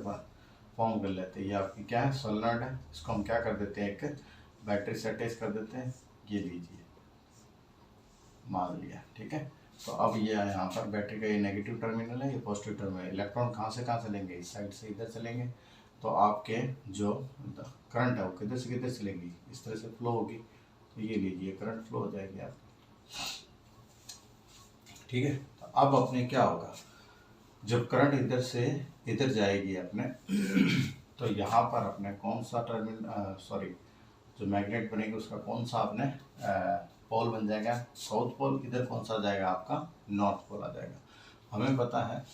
[SPEAKER 1] फॉर्म कर लेते हैं। ये आपकी क्या है सोलेनॉइड है, इसको हम क्या कर देते हैं एक बैटरी से अटैच कर देते हैं, ये लीजिए मान लिया। ठीक है, तो अब ये यहाँ पर बैटरी का ये नेगेटिव टर्मिनल है, ये पॉजिटिव टर्मिनल। इलेक्ट्रॉन कहाँ से चलेंगे, इस साइड से इधर चलेंगे, तो आपके जो करंट है वो किधर से किधर चलेंगी, इस तरह से फ्लो होगी। तो ये लीजिए करंट फ्लो हो जाएगी आपकी। ठीक है, तो अब अपने क्या होगा, जब करंट इधर से इधर जाएगी अपने तो यहाँ पर अपने कौन सा टर्मिनल जो मैग्नेट बनेगी उसका कौन सा अपने पोल बन जाएगा, साउथ पोल। इधर कौन सा जाएगा आपका, नॉर्थ पोल आ जाएगा। हमें पता है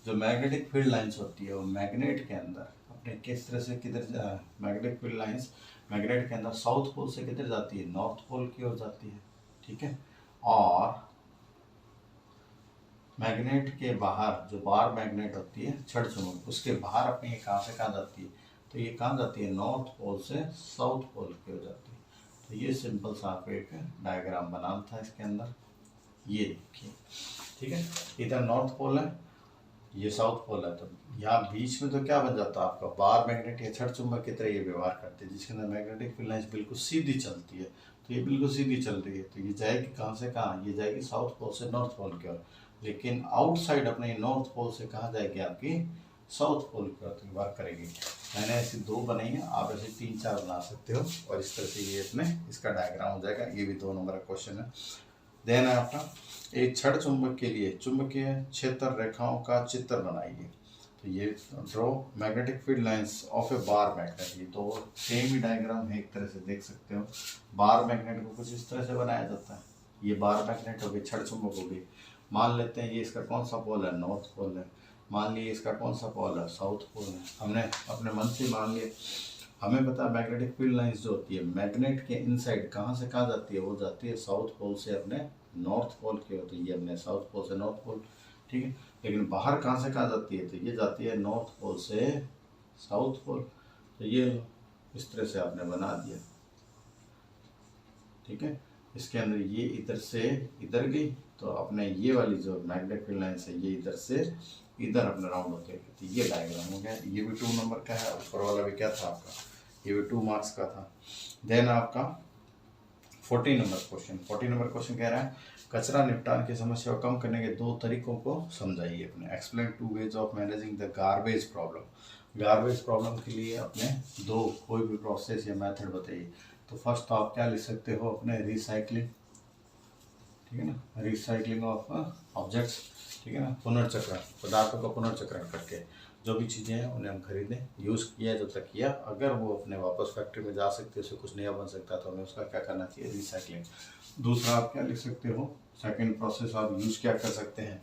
[SPEAKER 1] जो मैग्नेटिक फील्ड लाइंस होती है वो मैग्नेट के अंदर अपने किस तरह से किधर, मैग्नेटिक फील्ड लाइंस मैग्नेट के अंदर साउथ पोल से किधर जाती है, नॉर्थ पोल की ओर जाती है। ठीक है, और मैग्नेट के बाहर जो बार मैग्नेट होती है छड़ चुंबक, उसके बाहर अपनी ये कहाँ से कहाँ जाती है, तो ये कहाँ जाती है, नॉर्थ पोल से साउथ पोल की ओर जाती है। तो ये सिंपल सा आपको एक डायग्राम बनाना था इसके अंदर, ये देखिए। ठीक है, इधर नॉर्थ पोल है, ये साउथ पोल है, तो यहाँ बीच में तो क्या बन जाता है आपका बार मैग्नेट या छड़ चुंबक की तरह ये व्यवहार करते हैं, जिसके अंदर मैग्नेटिक फील्ड लाइंस बिल्कुल सीधी चलती है। तो ये बिल्कुल सीधी चल रही है, तो ये जाएगी कहाँ से कहाँ, ये जाएगी साउथ पोल से नॉर्थ पोल की ओर, लेकिन आउटसाइड अपने नॉर्थ पोल से कहाँ जाएगी आपकी, साउथ पोल की ओर व्यवहार करेगी। मैंने ऐसी 2 बनाई है, आप ऐसे 3-4 बना सकते हो, और इस तरह से ये अपने इसका डायग्राम हो जाएगा। ये भी 2 नंबर का क्वेश्चन है। देन है आपका एक छड़ चुंबक के लिए चुंबकीय क्षेत्र रेखाओं का चित्र बनाइए। तो ये draw magnetic field lines of A bar magnet, ये तो सेम ही डायग्राम है, एक तरह से देख सकते हो। बार मैग्नेट को कुछ इस तरह से बनाया जाता है, ये बार मैग्नेट हो गई, छड़ चुंबक हो गई। मान लेते हैं ये इसका कौन सा पोल है, नॉर्थ पोल है। मान लिए इसका कौन सा पोल है, साउथ पोल है। हमने अपने मन से मान लिए, हमें पता है मैग्नेटिक फील्ड लाइंस जो होती है मैग्नेट के इनसाइड कहाँ से कहाँ जाती है, वो जाती है साउथ पोल से अपने नॉर्थ पोल की होती है, ये अपने साउथ पोल से नॉर्थ पोल, ठीक है। लेकिन बाहर कहाँ से कहाँ जाती है, तो ये जाती है नॉर्थ पोल से साउथ पोल। तो ये इस तरह से आपने बना दिया, ठीक है। इसके अंदर ये इधर से इधर गई, तो अपने ये वाली जो मैग्नेटिक फील्ड लाइंस है ये इधर से इधर अपने राउंड होते हैं। तो ये डायग्राम हो गया, ये भी 2 नंबर का है, ऊपर वाला भी क्या था आपका, ये भी 2 मार्क्स का था। देन आपका 40 नंबर क्वेश्चन, 40 नंबर क्वेश्चन कह रहा है कचरा निपटान की समस्या को कम करने के 2 तरीकों को समझाइए अपने। Explain 2 ways of managing the garbage problem. Garbage problem के लिए अपने 2 कोई भी प्रोसेस या मेथड बताइए। तो फर्स्ट तो आप क्या लिख सकते हो अपने, रिसाइकलिंग, ठीक है ना, रिसाइकलिंग ऑफ ऑब्जेक्ट्स, ठीक है ना, पुनर्चक्रण, पदार्थों का पुनर्चक्रण करके जो भी चीज़ें हैं उन्हें हम खरीदें, यूज़ किया जब तक किया, अगर वो अपने वापस फैक्ट्री में जा सकती है, उससे कुछ नया बन सकता है, तो हमें उसका क्या करना चाहिए, रिसाइकलिंग। दूसरा आप क्या लिख सकते हो, सेकंड प्रोसेस आप यूज़ क्या कर सकते हैं,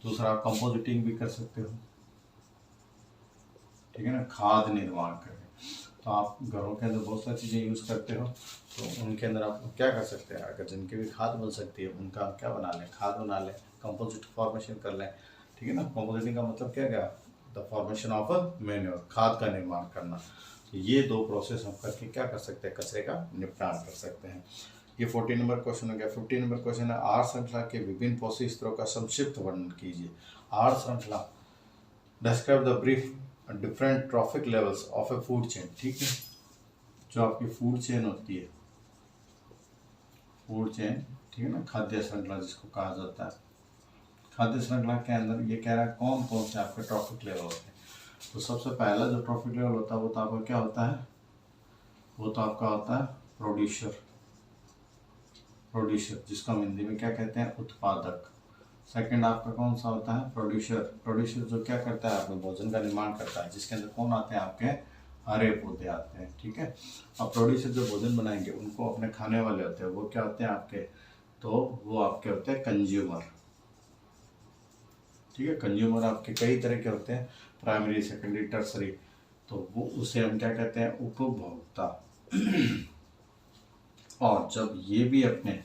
[SPEAKER 1] दूसरा आप कंपोजिटिंग भी कर सकते हो, ठीक है ना, खाद निर्माण करके। तो आप घरों के अंदर बहुत सारी चीज़ें यूज़ करते हो, तो उनके अंदर आप क्या कर सकते हैं, अगर जिनकी भी खाद बन सकती है उनका आप क्या बना लें, खाद बना लें, कंपोजिट फॉर्मेशन कर लें, ठीक है ना। कंपोजिटिंग का मतलब क्या गया, the formation of a manure, खाद का निर्माण करना। तो ये 2 प्रोसेस हम करके क्या कर सकते हैं, कचरे का निपटान कर सकते हैं। ये 40 नंबर क्वेश्चन हो गया। 50 नंबर क्वेश्चन है आहार श्रृंखला के विभिन्न पोषक स्तरों का संक्षिप्त वर्णन कीजिए। आहार श्रृंखला, describe the brief different trophic levels of A food chain, ठीक है। जो आपकी फूड चेन होती है, फूड चेन, ठीक है ना, खाद्य श्रृंखला जिसको कहा जाता है, खाद्य श्रृंखला के अंदर ये कह रहा है कौन कौन से आपके ट्रॉफिक लेवल होते हैं। तो सबसे पहला जो ट्रॉफिक लेवल होता है वो तो आपका क्या होता है, वो तो आपका होता है प्रोड्यूसर, प्रोड्यूसर जिसको हम हिंदी में क्या कहते हैं, उत्पादक। सेकंड आपका कौन सा होता है, प्रोड्यूसर, प्रोड्यूसर जो क्या करता है, आपके भोजन का निर्माण करता है, जिसके अंदर कौन आते हैं, आपके हरे पौधे आते हैं, ठीक है। अब प्रोड्यूसर जो भोजन बनाएंगे उनको अपने खाने वाले होते हैं, वो क्या होते हैं आपके, तो वो आपके होते हैं कंज्यूमर, ठीक है। कंज्यूमर आपके कई तरह के होते हैं, प्राइमरी, सेकेंडरी, टर्सरी, तो वो उसे हम क्या कहते हैं, उपभोक्ता। और जब ये भी अपने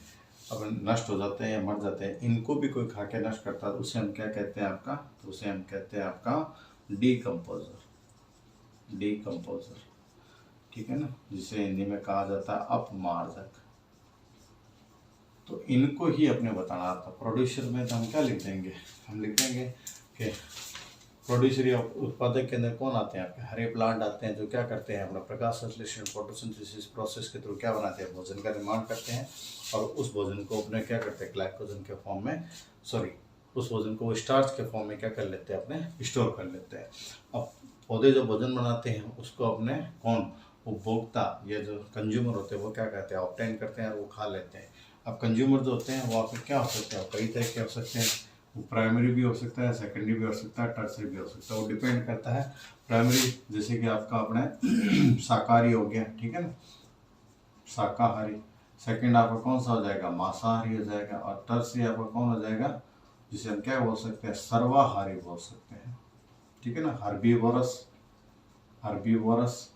[SPEAKER 1] नष्ट हो जाते हैं या मर जाते हैं, इनको भी कोई खा के नष्ट करता है, उसे हम क्या कहते हैं आपका, तो उसे हम कहते हैं आपका डीकम्पोजर, डीकम्पोजर, ठीक है ना, जिसे हिंदी में कहा जाता है अपमार्जक। तो इनको ही अपने बताना था। प्रोड्यूसर में तो हम क्या लिख देंगे, हम लिख देंगे कि प्रोड्यूसर या उत्पादक के अंदर कौन आते हैं, आपके हरे प्लांट आते हैं, जो क्या करते हैं, अपना प्रकाश संश्लेषण, फोटोसिंथेसिस प्रोसेस के थ्रू क्या बनाते हैं, भोजन का निर्माण करते हैं, और उस भोजन को अपने क्या करते हैं, ग्लाइकोजन के फॉर्म में, उस भोजन को वो स्टार्च के फॉर्म में क्या कर लेते हैं, अपने स्टोर कर लेते हैं। अब पौधे जो भोजन बनाते हैं उसको अपने कौन, उपभोक्ता या जो कंज्यूमर होते हैं वो क्या कहते हैं, ऑब्टेन करते हैं और वो खा लेते हैं। अब कंज्यूमर जो होते हैं वो आपके क्या हो सकते हैं, कई तरह के हो सकते हैं, वो प्राइमरी भी हो सकता है, सेकेंडरी भी हो सकता है, टर्सरी भी हो सकता है, वो डिपेंड करता है। प्राइमरी जैसे कि आपका अपने शाकाहारी हो गया, ठीक है ना, शाकाहारी। सेकंड आपका कौन सा हो जाएगा, मांसाहारी हो जाएगा। और टर्सरी आपका कौन हो जाएगा, जिसे हम क्या बोल सकते हैं, सर्वाहारी बोल सकते हैं, ठीक है ना, हर्बीवोरस, हर्बीवोरस,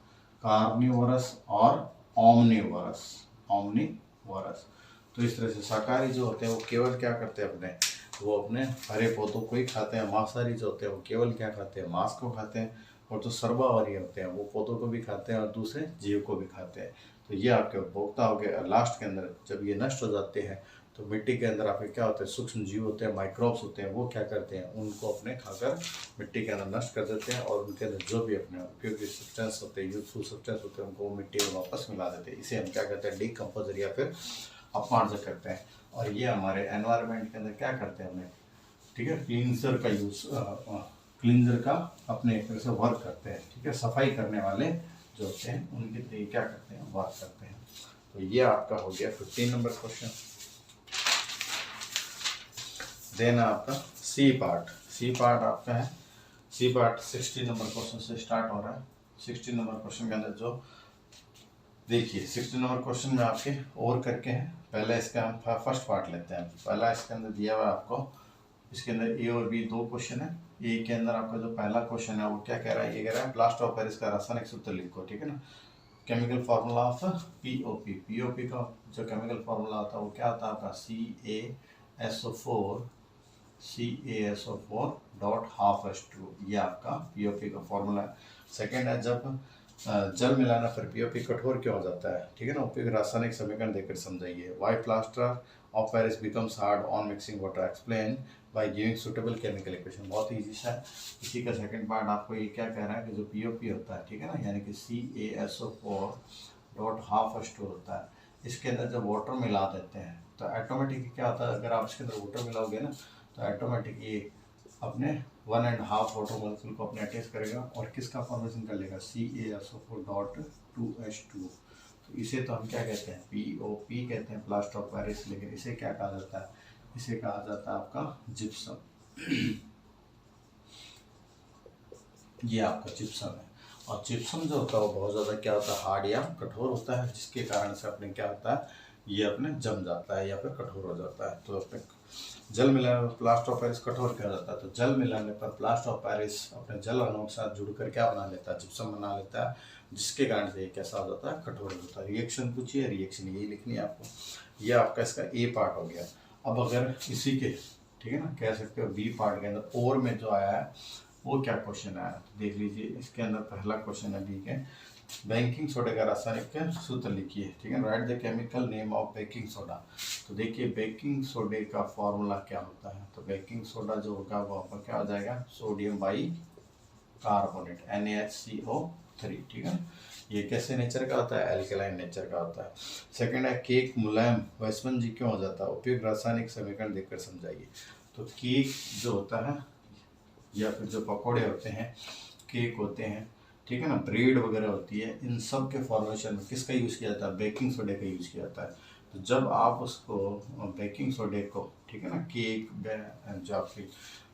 [SPEAKER 1] कार्निवोरस और ओमनीवोरस, ओमनीवोरस। तो इस तरह से शाकाहारी जो होते हैं वो केवल क्या करते हैं, अपने वो अपने हरे पौधों को ही खाते हैं। मांसाहारी जो होते हैं वो केवल क्या खाते हैं, मांस को खाते हैं। और जो सर्वाहारी होते हैं वो पौधों को भी खाते हैं और दूसरे जीव को भी खाते हैं। तो ये आपके उपभोक्ता हो गए। लास्ट के अंदर जब ये नष्ट हो जाते हैं तो मिट्टी के अंदर आपके क्या होते हैं, सूक्ष्म जीव होते हैं, माइक्रोब्स होते हैं, वो क्या करते हैं, उनको अपने खाकर मिट्टी के अंदर नष्ट कर देते हैं और उनके अंदर जो भी अपने उपयोगी सब्सटेंस होते हैं, यूजफुल सब्सटेंस होते हैं, उनको मिट्टी में वापस मिला देते हैं। इसे हम क्या कहते हैं, डीकम्पोजर या फिर अपमार्जक करते हैं। और ये हमारे एनवायरनमेंट के अंदर क्या करते हैं हमें, ठीक है, क्लींजर का यूज, क्लींजर का अपने एक तरह से वर्क करते हैं, ठीक है, सफाई करने वाले जो होते हैं उनके लिए क्या करते हैं, वर्क करते हैं। तो ये आपका हो गया 15 नंबर क्वेश्चन। देन आपका सी पार्ट, सी पार्ट आपका है सी पार्ट 60 नंबर क्वेश्चन से स्टार्ट हो रहा है। 60 नंबर क्वेश्चन के अंदर जो देखिए 60 नंबर क्वेश्चन में आपके और करके हैं। पहले इसका हम फर्स्ट पार्ट लेते हैं। पहला इसके अंदर दिया हुआ है आपको, इसके अंदर ए और बी दो क्वेश्चन है। ए के अंदर आपका जो पहला क्वेश्चन है वो क्या कह रहा है, ये कह रहा है प्लास्टर ऑफ पेरिस का रासायनिक सूत्र लिखो, ठीक है ना। Chemical formula of POP, POP का जो केमिकल फार्मूला होता है वो क्या होता है आपका CaSO4 डॉट हाफ H2, ये आपका पीओपी का फॉर्मूला है। सेकेंड है जब जल मिलाना फिर पीओपी कठोर क्यों हो जाता है, ठीक है ना। उपयोग रासायनिक समीकरण देकर समझाइए। Why plaster of Paris becomes hard on mixing water, explain by giving suitable chemical equation. बहुत ईजी सा है। इसी का सेकंड पार्ट आपको ये क्या कह रहा है कि जो पीओपी होता है, ठीक है ना, यानी कि CaSO4 डॉट हाफ H2 होता है, इसके अंदर जब वाटर मिला देते हैं तो ऑटोमेटिक क्या होता है, अगर आप इसके अंदर वाटर मिलाओगे ना तो ऑटोमेटिक ये अपने 1.5 वाटर मॉलिक्यूल को अपने अटैच करेगा और किसका फॉर्मेशन कर लेगा, CaSO4 डॉट 2H2। तो इसे तो हम क्या कहते हैं, POP कहते हैं, प्लास्टर ऑफ पेरिस। लेकिन इसे क्या कहा जाता है, इसे कहा जाता है आपका जिप्सम। ये आपका जिप्सम है। और जिप्सम जो होता है वो बहुत ज़्यादा क्या होता है, हार्ड या कठोर होता है, जिसके कारण से अपने क्या होता है, ये अपने जम जाता है या फिर कठोर हो जाता है। तो अपने जल मिलाने पर प्लास्टर ऑफ पेरिस कठोर क्या जाता है, तो जल मिलाने पर प्लास्टर ऑफ पेरिस अपने जल अणुओं के साथ जुड़कर क्या बना लेता है, जिप्सम बना लेता है, जिसके कारण से ये कैसा हो जाता है, कठोर हो जाता है। रिएक्शन पूछिए, रिएक्शन यही लिखनी है आपको। ये आपका इसका ए पार्ट हो गया। अब अगर इसी के, ठीक है ना, कह सकते हो बी पार्ट के अंदर और में जो आया है वो क्या क्वेश्चन आया, देख लीजिए। इसके अंदर पहला क्वेश्चन है बी के, बेकिंग सोडा का रासायनिक सूत्र लिखिए, ठीक है। Write the chemical name of baking soda. तो देखिए बेकिंग सोडे का फॉर्मूला क्या होता है, तो बेकिंग सोडा जो होगा वो आपका क्या हो जाएगा, सोडियम बाई कार्बोनेट NaHCO3, ठीक है। ये कैसे नेचर का होता है, एल्केलाइन नेचर का होता है। सेकंड है केक मुलायम व स्पंजी क्यों हो जाता है, उपयुक्त रासायनिक समीकरण देखकर समझाइए। तो केक जो होता है या फिर जो पकौड़े होते हैं, केक होते हैं, ठीक है ना, ब्रेड वगैरह होती है, इन सब के फॉर्मेशन में किसका यूज़ किया जाता है, बेकिंग सोडे का यूज़ किया जाता है। तो जब आप उसको बेकिंग सोडे को, ठीक है ना, केक जो आपकी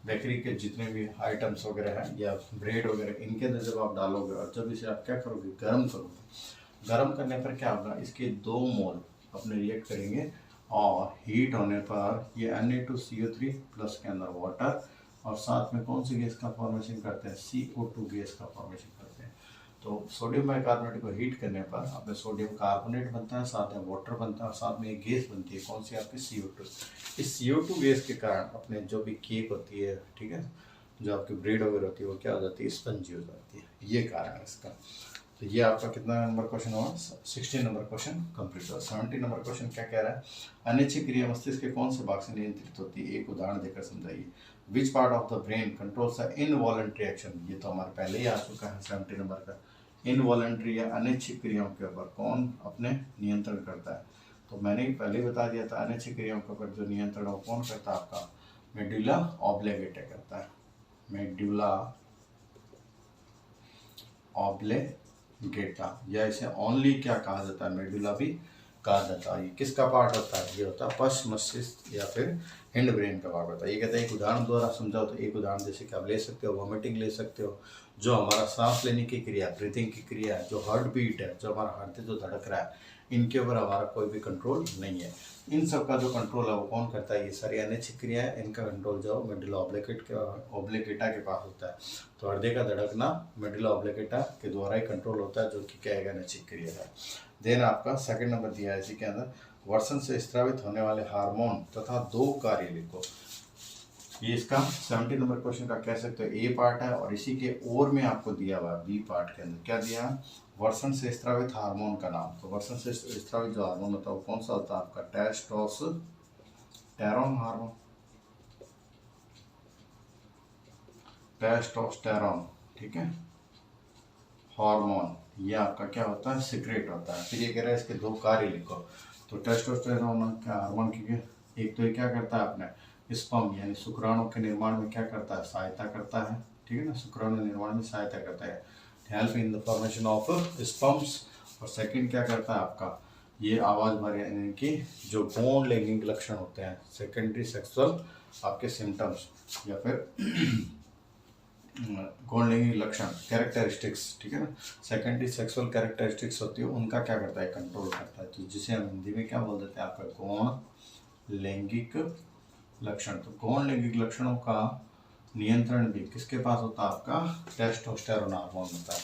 [SPEAKER 1] बेकरी के जितने भी आइटम्स वगैरह हैं या ब्रेड वगैरह, इनके अंदर जब आप डालोगे और जब इसे आप क्या करोगे, गर्म करोगे। गर्म करने पर क्या होगा, इसके 2 मोल अपने रिएक्ट करेंगे और हीट होने पर ये Na2CO3 प्लस के अंदर वाटर और साथ में कौन सी गैस का फॉर्मेशन करते हैं, CO2 गैस का फॉर्मेशन करते हैं। तो सोडियम बाइकार्बोनेट को हीट करने पर अपने सोडियम कार्बोनेट बनता है, साथ में वाटर बनता है और साथ में एक गैस बनती है, कौन सी आपकी CO2। इस CO2 गैस के कारण अपने जो भी केक होती है, ठीक है, जो आपकी ब्रेड वगैरह होती है वो क्या हो जाती है, स्पंजी हो जाती है। ये कारण है इसका। तो ये आपका कितना नंबर क्वेश्चन हुआ, 16 नंबर क्वेश्चन कंप्लीट हुआ। 17 नंबर क्वेश्चन क्या कह रहा है, अनिच्छिक क्रिया मस्तिष्क के कौन से भाग से नियंत्रित होती है, एक उदाहरण देकर समझाइए। Which part of the brain controls the involuntary action, ये तो हमारे पहले ही आ चुका है 17 नंबर का। इनवॉलंटरी या अनिच्छिक क्रियाओं के ऊपर कौन अपने नियंत्रण करता है, तो मैंने ही पहले ही बता दिया था, अनिच्छिक क्रियाओं के ऊपर जो नियंत्रण है वो कौन करता है, आपका मेडुला ऑब्लिगेटा करता है। मेडुला ऑब्लिगेटा, या इसे ओनली क्या कहा जाता है, मेडुला भी कहा जाता है। ये किसका पार्ट होता है, ये होता है पश्च मस्तिष्क या फिर हिंड ब्रेन का पार्ट होता है। ये कहते हैं एक उदाहरण द्वारा समझाओ, तो एक उदाहरण जैसे कि आप ले सकते हो, वॉमिटिंग ले सकते हो, जो हमारा सांस लेने की क्रिया, ब्रीथिंग की क्रिया है, जो हार्ट बीट है, जो हमारा हार्ट जो धड़क रहा है, इनके ऊपर हमारा कोई भी कंट्रोल नहीं है। इन सब का जो कंट्रोल है वो कौन करता है, ये सारी अनिच्छिक क्रिया है, इनका कंट्रोल जो मेडुला ऑब्लिगेटा के पास होता है। तो हृदय का धड़कना मेडुला ऑब्लिगेटा के द्वारा ही कंट्रोल होता है, जो कि क्या है, अनिच्छिक क्रिया है। देन आपका सेकंड नंबर दिया है इसी के अंदर, वर्षण से स्रावित होने वाले हार्मोन तथा 2 कार्य लिखो। ये इसका 17 नंबर क्वेश्चन का कह सकते हो ए पार्ट है, और इसी के और में आपको दिया हुआ है बी पार्ट के अंदर क्या दिया है, वर्षण से स्रावित हार्मोन का नाम। तो वर्षण से स्रावित जो हार्मोन होता है वो कौन सा होता है, आपका टेस्टोस्टेरोन हार्मोन, टेस्टोस्टेरोन, ठीक है, हार्मोन। ये आपका क्या होता है, सीक्रेट होता है। फिर ये कह रहा है इसके 2 कार्य लिखो। तो टेस्टोस्टेरोन क्या हार्मोन की, एक तो ये क्या करता है, अपने स्पर्म यानी शुक्राणु के निर्माण में क्या करता है, सहायता करता है, ठीक है ना, शुक्राणु निर्माण में सहायता करता है, help in the formation of sperms. और सेकंड क्या करता है आपका, ये आवाज़ भरे यानी कि जो बोन लैंगिक लक्षण होते हैं, सेकेंडरी सेक्सुअल आपके सिम्टम्स या फिर गौण लक्षण कैरेक्टरिस्टिक्स, ठीक है ना। सेकेंडरी सेक्सुअल कैरेक्टरिस्टिक्स होती है, उनका क्या करता है, कंट्रोल करता है। तो जिसे हम हिंदी में क्या बोल देते हैं, आपका गौण लैंगिक लक्षण। तो गौण लैंगिक लक्षणों का नियंत्रण भी किसके पास होता है, आपका टेस्टोस्टेरोन हार्मोन होता है।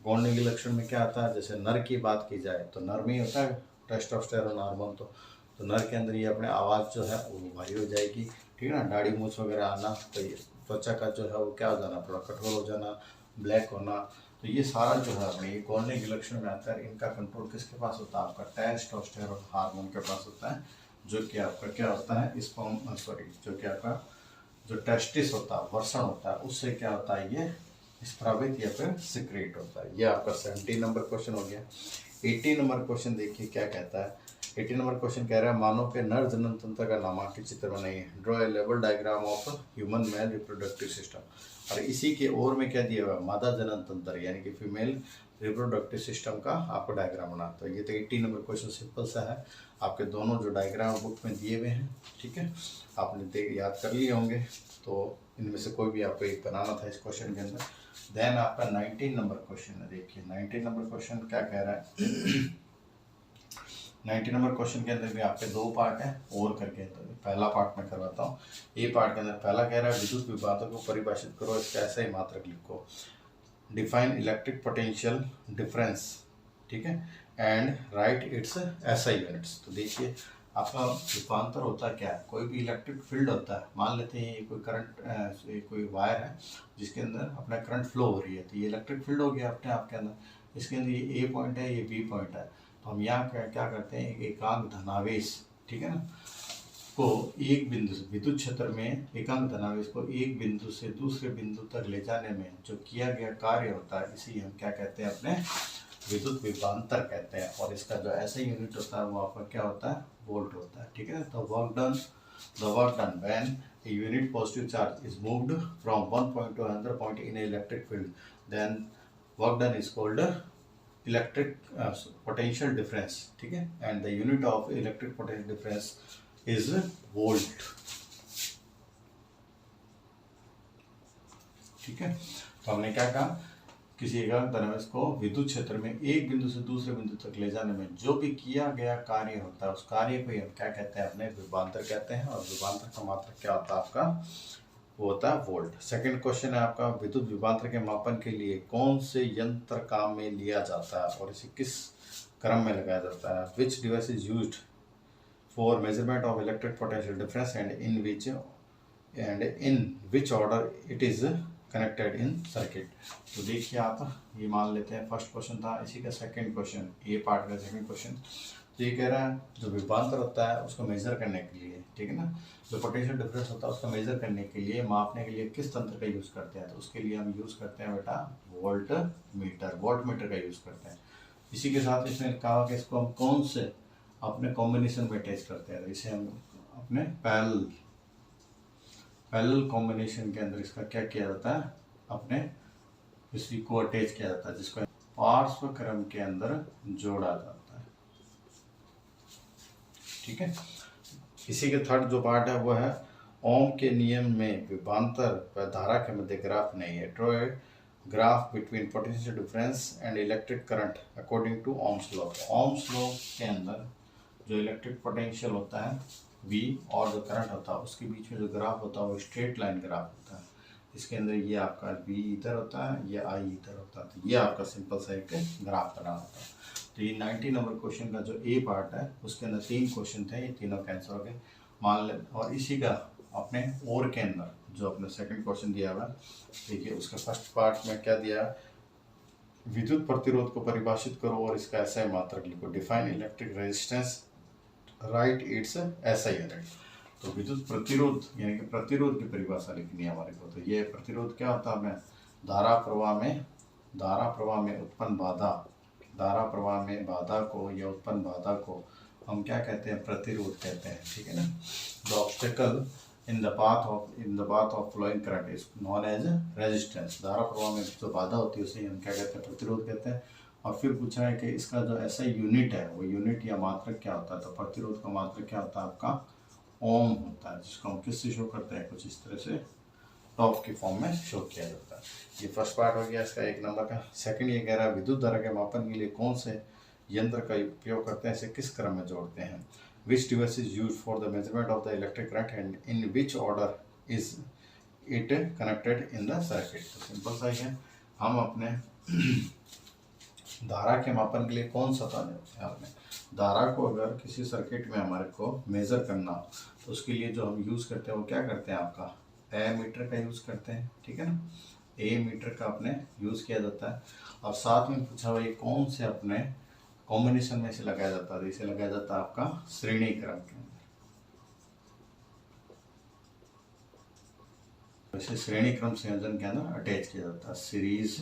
[SPEAKER 1] गौण लैंगिक लक्षण में क्या आता है, जैसे नर की बात की जाए तो नर में ही होता है टेस्टोस्टेरोन हार्मोन। तो नर के अंदर ये अपने आवाज़ जो है वो भारी हो जाएगी, ठीक है ना। दाढ़ी मूछ वगैरह आना, तो ये त्वचा का जो है वो क्या हो जाना, थोड़ा कठोर हो जाना, ब्लैक होना। तो ये सारा जो है अपने ये गौण लैंगिक लक्षण में आता है। इनका कंट्रोल किसके पास होता है, आपका टेस्टोस्टेरोन हार्मोन के पास होता है, जो कि आपका क्या होता है, जो कि आपका जो टेस्टिस होता है, वर्षण होता है, उससे क्या होता है, ये स्रावित या फिर सिक्रेट होता है। ये आपका 17 नंबर क्वेश्चन हो गया। 18 नंबर क्वेश्चन देखिए क्या कहता है। 18 नंबर क्वेश्चन कह रहा है, मानव के नर जनन तंत्र का नामांकित चित्र बनाइए। Draw a level diagram of human male reproductive system. और इसी के ओर में क्या दिया हुआ है, मादा जनन तंत्र यानी कि फीमेल रिप्रोडक्टिव सिस्टम का आपको डायग्राम बना। तो ये तो 18 नंबर क्वेश्चन सिंपल सा है। आपके दोनों जो डायग्राम बुक में दिए हुए हैं, ठीक है, आपने देख याद कर लिए होंगे। तो इनमें से कोई भी आपको एक बनाना था इस क्वेश्चन के अंदर। देन आपका 19 नंबर क्वेश्चन है। देखिए 19 नंबर क्वेश्चन क्या कह रहा है। 19 नंबर क्वेश्चन के अंदर भी आपके दो पार्ट हैं और करके। तो पहला पार्ट मैं करवाता हूँ। ए पार्ट के अंदर पहला कह रहा है, विद्युत विभवांतर को परिभाषित करो, इसका ऐसा ही मात्रक लिखो। डिफाइन इलेक्ट्रिक पोटेंशियल डिफरेंस, ठीक है, and right it's SI units. तो देखिए आपका विभवांतर होता क्या है, कोई भी इलेक्ट्रिक फील्ड होता है। मान लेते हैं ये कोई करंट, कोई वायर है जिसके अंदर अपना करंट फ्लो हो रही है, तो ये इलेक्ट्रिक फील्ड हो गया अपने आप के अंदर। इसके अंदर ये ए पॉइंट है, ये बी पॉइंट है। तो हम यहाँ क्या करते हैं, एक एकांक धनावेश, ठीक है ना, को एक बिंदु से विद्युत क्षेत्र में एकांक धनावेश को एक बिंदु से दूसरे बिंदु तक ले जाने में जो किया गया कार्य होता है, इसी हम क्या कहते हैं, अपने विद्युत विभवांतर कहते हैं। और इसका जो ऐसा यूनिट होता है वो आपका क्या होता है, वोल्ट होता है, ठीक है। तो the work done when a unit positive charge is moved from one point to another point in an electric field, then work done is called electric potential difference, ठीक है। and the unit of electric potential difference is volt, ठीक है। तो हमने क्या कहा, किसी एकांक धनावेश को विद्युत क्षेत्र में एक बिंदु से दूसरे बिंदु तक ले जाने में जो भी किया गया कार्य होता है, उस कार्य को हम क्या कहते हैं, अपने विभवांतर कहते हैं। और विभवांतर का मात्रक क्या होता है आपका, वो होता है वोल्ट। सेकंड क्वेश्चन है आपका, विद्युत विभवांतर के मापन के लिए कौन से यंत्र काम में लिया जाता है और इसे किस क्रम में लगाया जाता है। विच device is used for measurement of electric potential difference and in which order it is connected in circuit. तो देखिए आप ये मान लेते हैं फर्स्ट क्वेश्चन था, इसी का सेकंड क्वेश्चन, ए पार्ट का सेकंड क्वेश्चन। तो ये कह रहा है जो विभवांतर होता है उसको मेजर करने के लिए, ठीक है ना, जो पोटेंशियल डिफरेंस होता है उसको मेजर करने के लिए, मापने के लिए किस तंत्र का यूज़ करते हैं। तो उसके लिए हम यूज़ करते हैं बेटा वोल्ट मीटर का यूज़ करते हैं। इसी के साथ इसमें कहा कि इसको हम कौन से अपने कॉम्बिनेशन में अटैच करते हैं। तो इसे हम अपने पैरेलल कॉम्बिनेशन के अंदर इसका क्या किया जाता है, अपने इसी को अटैच किया जाता है, जिसको पार्श्व क्रम के अंदर जोड़ा जाता है, ठीक है। इसी के थर्ड जो पार्ट है वो है ओम के नियम में विभवांतर व धारा के मध्य ग्राफ नहीं है। Draw a graph between potential difference and electric current according to Ohm's law. Ohm's law के अंदर जो इलेक्ट्रिक पोटेंशियल होता है V और जो करंट होता है उसके बीच में जो ग्राफ होता है वो स्ट्रेट लाइन ग्राफ होता है। इसके अंदर ये आपका V इधर होता है, ये I इधर होता है। तो ये आपका सिंपल सा एक ग्राफ बना होता है। तो ये 90 नंबर क्वेश्चन का जो ए पार्ट है उसके अंदर 3 क्वेश्चन थे, ये तीनों कैंसिल हो गए मान ले। और इसी का अपने और के अंदर जो अपने सेकंड क्वेश्चन दिया हुआ है, देखिए उसका फर्स्ट पार्ट में क्या दिया, विद्युत प्रतिरोध को परिभाषित करो और इसका ऐसा मात्रक लिखो। Define electric resistance, right it's ऐसा यूनिट। तो विद्युत प्रतिरोध यानी कि प्रतिरोध की परिभाषा लिखनी है हमारे को। तो ये प्रतिरोध क्या होता है, हमें धारा प्रवाह में उत्पन्न बाधा को या उत्पन्न बाधा को हम क्या कहते हैं, प्रतिरोध कहते हैं, ठीक है ना। The obstacle in the path of flowing current is known as resistance. धारा प्रवाह में जो बाधा होती है उसे हम क्या कहते हैं, प्रतिरोध कहते हैं। और फिर पूछा है कि इसका जो ऐसा यूनिट है वो यूनिट या मात्रक क्या होता है। तो प्रतिरोध का मात्रक क्या होता है आपका ओम होता है, जिसको हम किससे शो करते हैं, कुछ इस तरह से टॉप की फॉर्म में शो किया जाता है। ये फर्स्ट पार्ट हो गया इसका 1 नंबर का। सेकंड ये कह रहा है विद्युत धारा के मापन के लिए कौन से यंत्र का उपयोग करते हैं, इसे किस क्रम में जोड़ते हैं। विच device is use for the measurement of the electric current and in which order is it connected in the circuit. तो सिंपल सा ही है, हम अपने धारा के मापन के लिए कौन सा आपने धारा को अगर किसी सर्किट में हमारे को मेज़र करना हो तो उसके लिए जो हम यूज़ करते हैं वो क्या करते हैं, आपका ए मीटर का यूज़ करते हैं, ठीक है ना। ए मीटर का अपने यूज़ किया जाता है। और साथ में पूछा हुआ ये कौन से अपने कॉम्बिनेशन में से लगाया जाता है, इसे लगाया जाता है आपका श्रेणी क्रम के अंदर। वैसे श्रेणी क्रम संयोजन के अंदर अटैच किया जाता है, सीरीज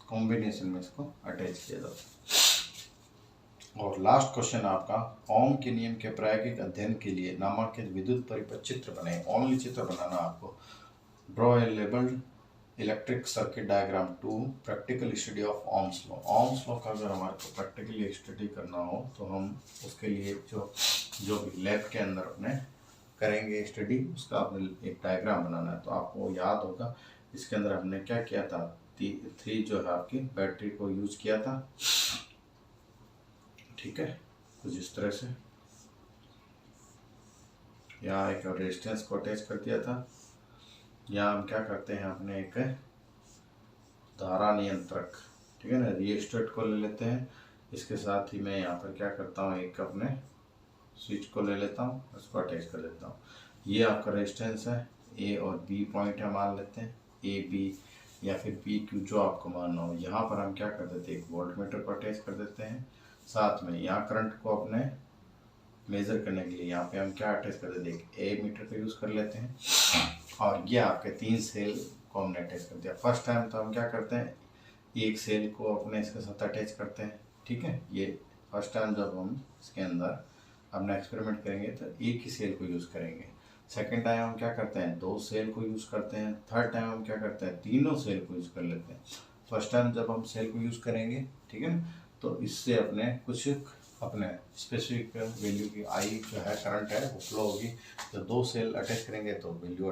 [SPEAKER 1] कॉम्बिनेशन में इसको अटैच किया जाता है। और लास्ट क्वेश्चन आपका, ओम के नियम के प्रायोगिक अध्ययन के लिए नामांकित विद्युत परिपथ चित्र बने। ओनली चित्र बनाना आपको। Draw a labelled electric circuit diagram to practical study of Ohm's law. Ohm's law का अगर हमारे को प्रैक्टिकली स्टडी करना हो तो हम उसके लिए जो भी लैब के अंदर अपने करेंगे स्टडी, उसका आपने एक डायग्राम बनाना है। तो आपको याद होगा इसके अंदर हमने क्या किया था, 3 जो है आपकी बैटरी को यूज किया था, ठीक है, कुछ इस तरह से। यहाँ एक रेजिस्टेंस को अटैच कर दिया था। यहाँ हम क्या करते हैं, अपने एक धारा नियंत्रक, ठीक है ना, रियोस्टेट को ले लेते हैं। इसके साथ ही मैं यहाँ पर क्या करता हूँ, एक अपने स्विच को ले लेता हूँ, उसको अटैच कर देता हूँ। ये आपका रेजिस्टेंस है, ए और बी पॉइंट है, मान लेते हैं ए बी या फिर पी क्यू, जो आपको मानना हो। यहाँ पर हम क्या कर देते हैं, एक वोल्ट मीटर को अटैच कर देते हैं। साथ में यहाँ करंट को अपने मेज़र करने के लिए यहाँ पे हम क्या अटैच कर देते हैं, एक ए मीटर का यूज़ कर लेते हैं। और ये आपके 3 सेल को हमने अटैच कर दिया। फर्स्ट टाइम तो हम क्या करते हैं, एक सेल को अपने इसके साथ अटैच करते हैं, ठीक है। ये फर्स्ट टाइम जब हम इसके अंदर अपना एक्सपेरिमेंट करेंगे तो एक ही सेल को यूज़ करेंगे। सेकेंड टाइम हम क्या करते हैं, 2 सेल को यूज़ करते हैं। थर्ड टाइम हम क्या करते हैं, तीनों सेल को यूज़ कर लेते हैं। फर्स्ट टाइम जब हम सेल को यूज़ करेंगे, ठीक है ना, तो इससे अपने कुछ अपने स्पेसिफिक वैल्यू की आई जो है करंट है वो फ्लो होगी। जब 2 सेल अटैच करेंगे तो वैल्यू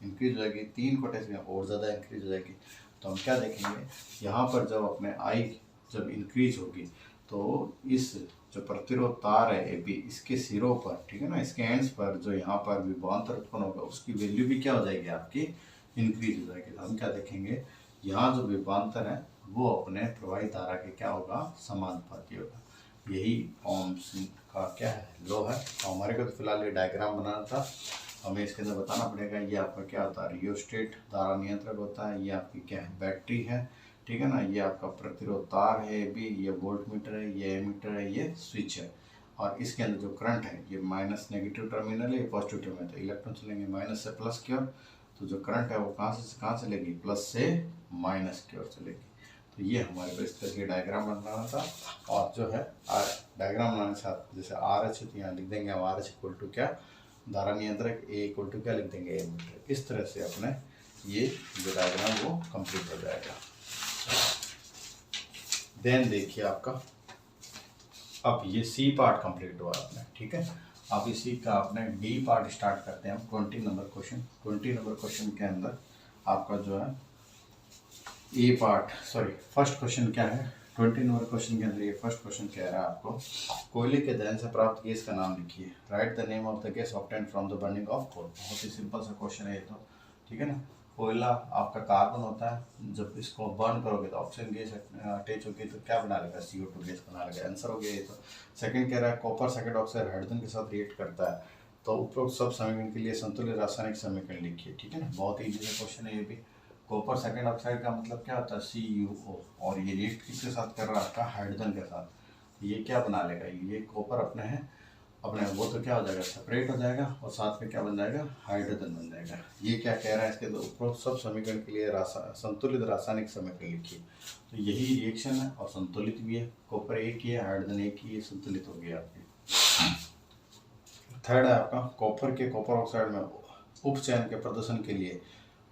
[SPEAKER 1] इंक्रीज हो जाएगी, 3 को अटैच करेंगे और ज़्यादा इंक्रीज हो जाएगी। तो हम क्या देखेंगे, यहाँ पर जब अपने आई जब इंक्रीज होगी तो इस जो प्रतिरोध तार है ए बी, इसके सिरों पर, ठीक है ना, इसके एंड्स पर जो यहाँ पर विभवांतर उत्पन्न होगा उसकी वैल्यू भी क्या हो जाएगी, आपकी इंक्रीज हो जाएगी। तो हम क्या देखेंगे, यहाँ जो विभवांतर है वो अपने प्रवाही धारा के क्या होगा, समानुपाती होगा। यही ओम्स का क्या है, लॉ है। तो हमारे को तो फिलहाल ये डायग्राम बनाना था, हमें इसके अंदर बताना पड़ेगा ये आपका क्या होता है, रियोस्टेट धारा नियंत्रक होता है। ये आपकी क्या है, बैटरी है, ठीक है ना। ये आपका प्रतिरोध तार है भी, ये वोल्ट मीटर है, ये एमीटर है, ये स्विच है। और इसके अंदर जो करंट है, ये माइनस नेगेटिव टर्मिनल है, ये पॉजिटिव टर्मिनल। तो इलेक्ट्रॉन चलेंगे माइनस से प्लस की ओर, तो जो करंट है वो कहाँ से चलेगी, प्लस से माइनस की ओर चलेगी। तो ये हमारे को इस तरह के डायग्राम बनाना था। और जो है डायग्राम बनाने के साथ जैसे आर एच तो यहाँ लिख देंगे हम, आर एच इक्वल टू क्या, धारा नियंत्रक, ए इक्वल टू क्या लिख देंगे, ए मीटर। इस तरह से अपने ये जो डायग्राम वो कंप्लीट हो जाएगा। देन देखिए आपका अब ये सी पार्ट कंप्लीट हुआ आपने, ठीक है। अब इसी का आपने डी पार्ट स्टार्ट करते हैं हम। 20 नंबर क्वेश्चन, 20 नंबर क्वेश्चन के अंदर आपका जो है ए पार्ट, सॉरी फर्स्ट क्वेश्चन क्या है, 20 नंबर क्वेश्चन के अंदर ये फर्स्ट क्वेश्चन कह रहा है आपको, कोयले के दहन से प्राप्त गैस का नाम लिखिए। Write the name of the gas obtained from the burning of coal. बहुत ही सिंपल सा क्वेश्चन है ये तो, ठीक है ना। कोयला आपका कार्बन होता है, जब इसको बर्न करोगे तो ऑक्सीजन गैस अटैच होगी तो क्या बना लेगा, CO2 गैस बना लेगा। आंसर हो गया ये तो। सेकंड कह रहा है कॉपर सेकेंड ऑक्साइड हाइड्रोजन के साथ रिएक्ट करता है, तो उपरोक्त सब समीकरण के लिए संतुलित रासायनिक समीकरण लिखिए, ठीक है ना। बहुत ईजी क्वेश्चन है ये भी। कॉपर सेकेंड ऑक्साइड का मतलब क्या होता है, CuO, और ये रिएक्ट किसके साथ कर रहा है, आपका हाइड्रोजन के साथ। ये क्या बना लेगा, ये कॉपर अपने है अपने, वो तो क्या हो जाएगा, सेपरेट हो जाएगा और साथ में क्या बन जाएगा, हाइड्रोजन बन जाएगा। ये क्या कह रहा है, इसके उपरोक्त सब समीकरण के लिए संतुलित रासायनिक समीकरण लिखिए। तो यही रिएक्शन है और संतुलित भी है। कॉपर एक ही है, हाइड्रोजन एक ही है, संतुलित हो गया आपकी। थर्ड है आपका कॉपर के कॉपर ऑक्साइड में उपचयन के प्रदर्शन के लिए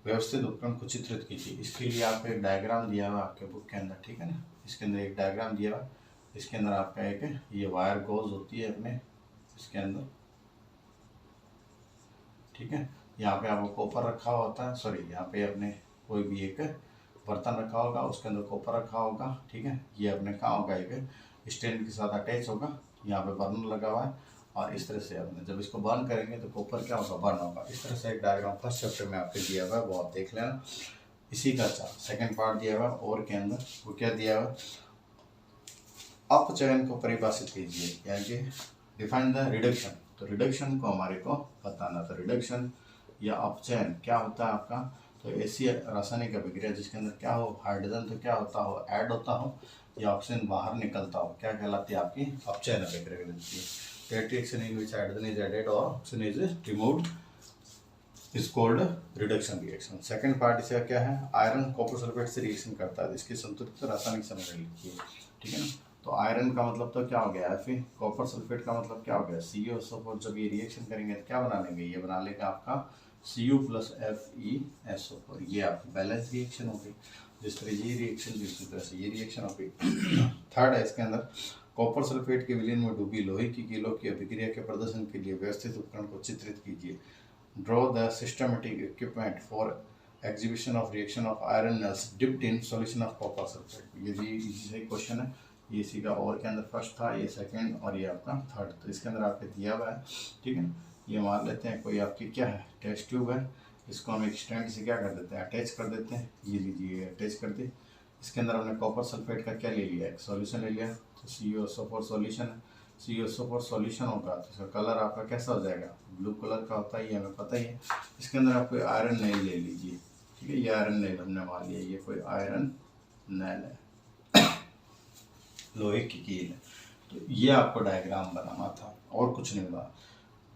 [SPEAKER 1] व्यवस्थित उपकरण को चित्रित कीजिए। इसके लिए आपको एक डायग्राम दिया हुआ आपके बुक के अंदर, ठीक है ना। इसके अंदर एक डायग्राम दिया हुआ, इसके अंदर आपका एक ये वायर गोज होती है अपने इसके अंदर, ठीक है। यहाँ पे आपको कॉपर रखा होता है, सॉरी यहाँ पे अपने कोई भी एक बर्तन रखा होगा, उसके अंदर कॉपर रखा होगा, ठीक है। ये अपने कहाँ होगा, एक स्टैंड के साथ अटैच होगा, यहाँ पे बर्नर लगा हुआ है, और इस तरह से अपने जब इसको बर्न करेंगे तो कॉपर क्या होगा, बर्न होगा। इस तरह से एक डायग्राम फर्स्ट चैप्टर में आपके दिया हुआ है, वो आप देख लेना। इसी का सेकंड पार्ट दिया हुआ है और के अंदर वो क्या दिया हुआ है, अपचयन को परिभाषित कीजिए, यानी कि डिफाइन द रिडक्शन। तो रिडक्शन को हमारे को बताना, तो रिडक्शन या अपचयन क्या होता है आपका, तो ऐसी रासायनिक अभिक्रिया जिसके अंदर क्या हो, हाइड्रोजन तो क्या होता हो, ऐड होता हो, या ऑक्सीजन बाहर निकलता हो, क्या कहलाती है आपकी अपचयन अभिक्रिया कहलाती है। That reaction in which hydrogen is added और oxygen is removed is called reduction reaction. Second part इसका क्या है, आयरन कॉपर सल्फेट से रिएक्शन करता है, इसकी संतुलित रासायनिक संरचना लिखिए, ठीक है ना। तो आयरन का मतलब तो क्या हो गया Fe, कॉपर सल्फेट का मतलब क्या हो गया CuSO4। जब ये रिएक्शन करेंगे तो क्या बना लेंगे, ये बना लेगा आपका Cu प्लस FeSO4। ये आपकी बैलेंस रिएक्शन हो गई। जिस तरह ये रिएक्शन जिस तरह से ये रिएक्शन हो गई। थर्ड है इसके अंदर, कॉपर सल्फेट के विलयन में डूबी लोहे की कीलों की अभिक्रिया के प्रदर्शन के लिए व्यवस्थित उपकरण को चित्रित कीजिए। Draw the systematic equipment for exhibition of reaction of iron nails dipped in solution of copper sulphate. ये भी सही क्वेश्चन है। ये इसी का और के अंदर फर्स्ट था, ये सेकंड और ये आपका थर्ड। तो इसके अंदर आपके दिया हुआ है, ठीक है। ये मान लेते हैं कोई आपकी क्या है, टेस्ट ट्यूब है, इसको हम एक स्टैंड से क्या कर देते हैं, अटैच कर देते हैं। ये लीजिए अटैच कर दी। इसके अंदर हमने कॉपर सल्फेट का क्या ले लिया, एक सॉल्यूशन ले लिया, तो CuSO4 सॉल्यूशन है। CuSO4 सॉल्यूशन होगा तो इसका कलर आपका कैसा हो जाएगा, ब्लू कलर का होता है, ये हमें पता ही है। इसके अंदर आप कोई आयरन नेल ले लीजिए, ठीक है। ये आयरन नेल हमने मान लिया, ये कोई आयरन नेल है, लोहे की कील है। तो ये आपको डायग्राम बनाना था और कुछ नहीं बना।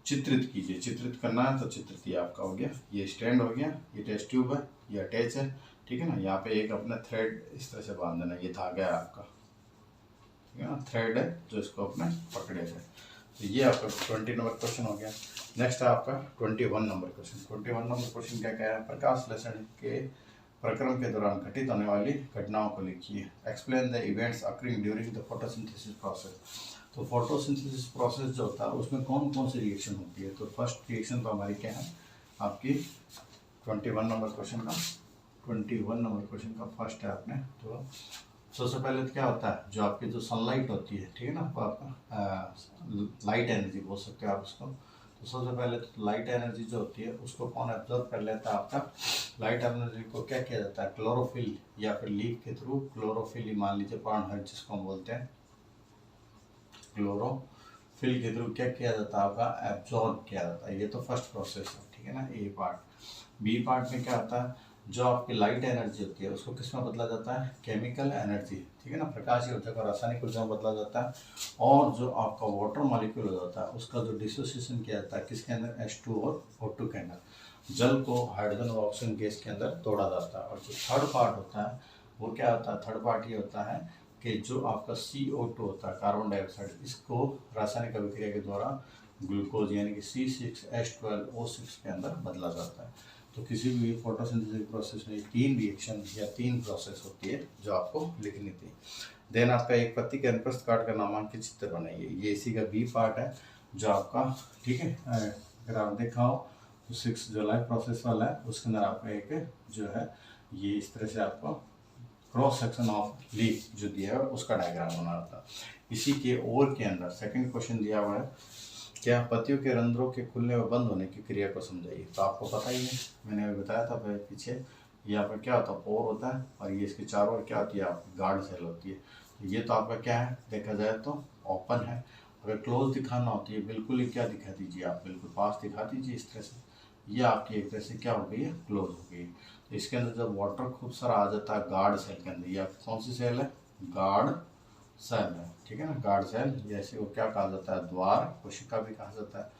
[SPEAKER 1] चित्रित कीजिए, चित्रित करना है तो चित्रित ये आपका हो गया, ये स्टैंड हो गया, ये टेस्ट ट्यूब है, ये अटैच है, ठीक है ना। यहाँ पे एक अपना थ्रेड इस तरह से बांध देना, ये धागा है आपका, ठीक है ना, थ्रेड है जो इसको अपने पकड़ेगा। तो ये आपका 20 नंबर क्वेश्चन हो गया। नेक्स्ट है आपका 21 नंबर क्वेश्चन। 21 नंबर क्वेश्चन क्या कह रहा है, प्रकाश संश्लेषण के प्रक्रम के दौरान घटित होने वाली घटनाओं को लिखिए। Explain the events occurring during the photosynthesis process. तो फोटोसिंथेसिस प्रोसेस जो होता है उसमें कौन कौन सी रिएक्शन होती है। तो फर्स्ट रिएक्शन तो हमारी क्या है आपकी 21 नंबर क्वेश्चन का, 21 नंबर क्वेश्चन का फर्स्ट है आपने। तो सबसे पहले तो क्या होता है, जो आपकी जो सनलाइट होती है, ठीक है ना, आपका लाइट एनर्जी बोल सकते हो आप उसको। तो सबसे पहले तो लाइट एनर्जी जो होती है उसको कौन एब्जॉर्ब कर लेता है, आपका लाइट एनर्जी को क्या किया जाता है, क्लोरोफिल या फिर लीक के थ्रू, क्लोरोफिल मान लीजिए पर्णहट जिसको हम बोलते हैं, क्लोरोफिल के थ्रू क्या किया जाता है, आपका एब्जॉर्ब किया जाता है। ये तो फर्स्ट प्रोसेस है, ठीक है ना। ए पार्ट। बी पार्ट में क्या होता है, जो आपकी लाइट एनर्जी होती है उसको किस में बदला जाता है, केमिकल एनर्जी, ठीक है ना, प्रकाशीय ऊर्जा को रासायनिक ऊर्जा में बदला जाता है। और जो आपका वाटर मॉलिक्यूल होता है उसका जो डिसोसिएशन किया जाता है किसके अंदर, H2 और O2 के अंदर, जल को हाइड्रोजन और ऑक्सीजन गैस के अंदर तोड़ा जाता है। और जो थर्ड पार्ट होता है वो क्या होता है, थर्ड पार्ट ये होता है कि जो आपका CO2 होता है, कार्बन डाइऑक्साइड, इसको रासायनिक अभिक्रिया के द्वारा ग्लूकोज यानी कि C6H12O6 के अंदर बदला जाता है। तो किसी भी फोटोसिंथेसिस प्रोसेस में 3 रिएक्शन या 3 प्रोसेस होती है जो आपको लिखनी थी। देन आपका एक पत्ती के अनुप्रस्थ काट का नामांकित चित्र बनाइए। ये इसी का बी पार्ट है जो आपका, ठीक है, अगर आप देखा हो तो 6 जो लाइफ प्रोसेस वाला है उसके अंदर आपका एक जो है ये इस तरह से आपको क्रॉस सेक्शन ऑफ लीफ जो दिया है उसका डायग्राम बना था। इसी के और के अंदर सेकंड क्वेश्चन दिया हुआ है, क्या पत्तियों के रंध्रों के खुलने व बंद होने की क्रिया को समझाइए। तो आपको पता ही है, मैंने अभी बताया था पीछे, यहाँ पर क्या होता है, पोर होता है, और ये इसके चारों ओर क्या होती है, आपकी गार्ड सेल होती है। तो ये तो आपका क्या है, देखा जाए तो ओपन है। अगर क्लोज दिखाना होती है बिल्कुल ही क्या दिखा दीजिए, आप बिल्कुल पास दिखा दीजिए इस तरह से, ये आपकी एक तरह से क्या हो गई है, क्लोज हो गई। तो इसके अंदर जब वाटर खूब सारा आ जाता है गार्ड सेल के अंदर, ये कौन सी सेल है, गार्ड सेल है, ठीक है ना, गार्ड सेल, जैसे वो क्या कहा जाता है, द्वार कोशिका भी कहा जाता है।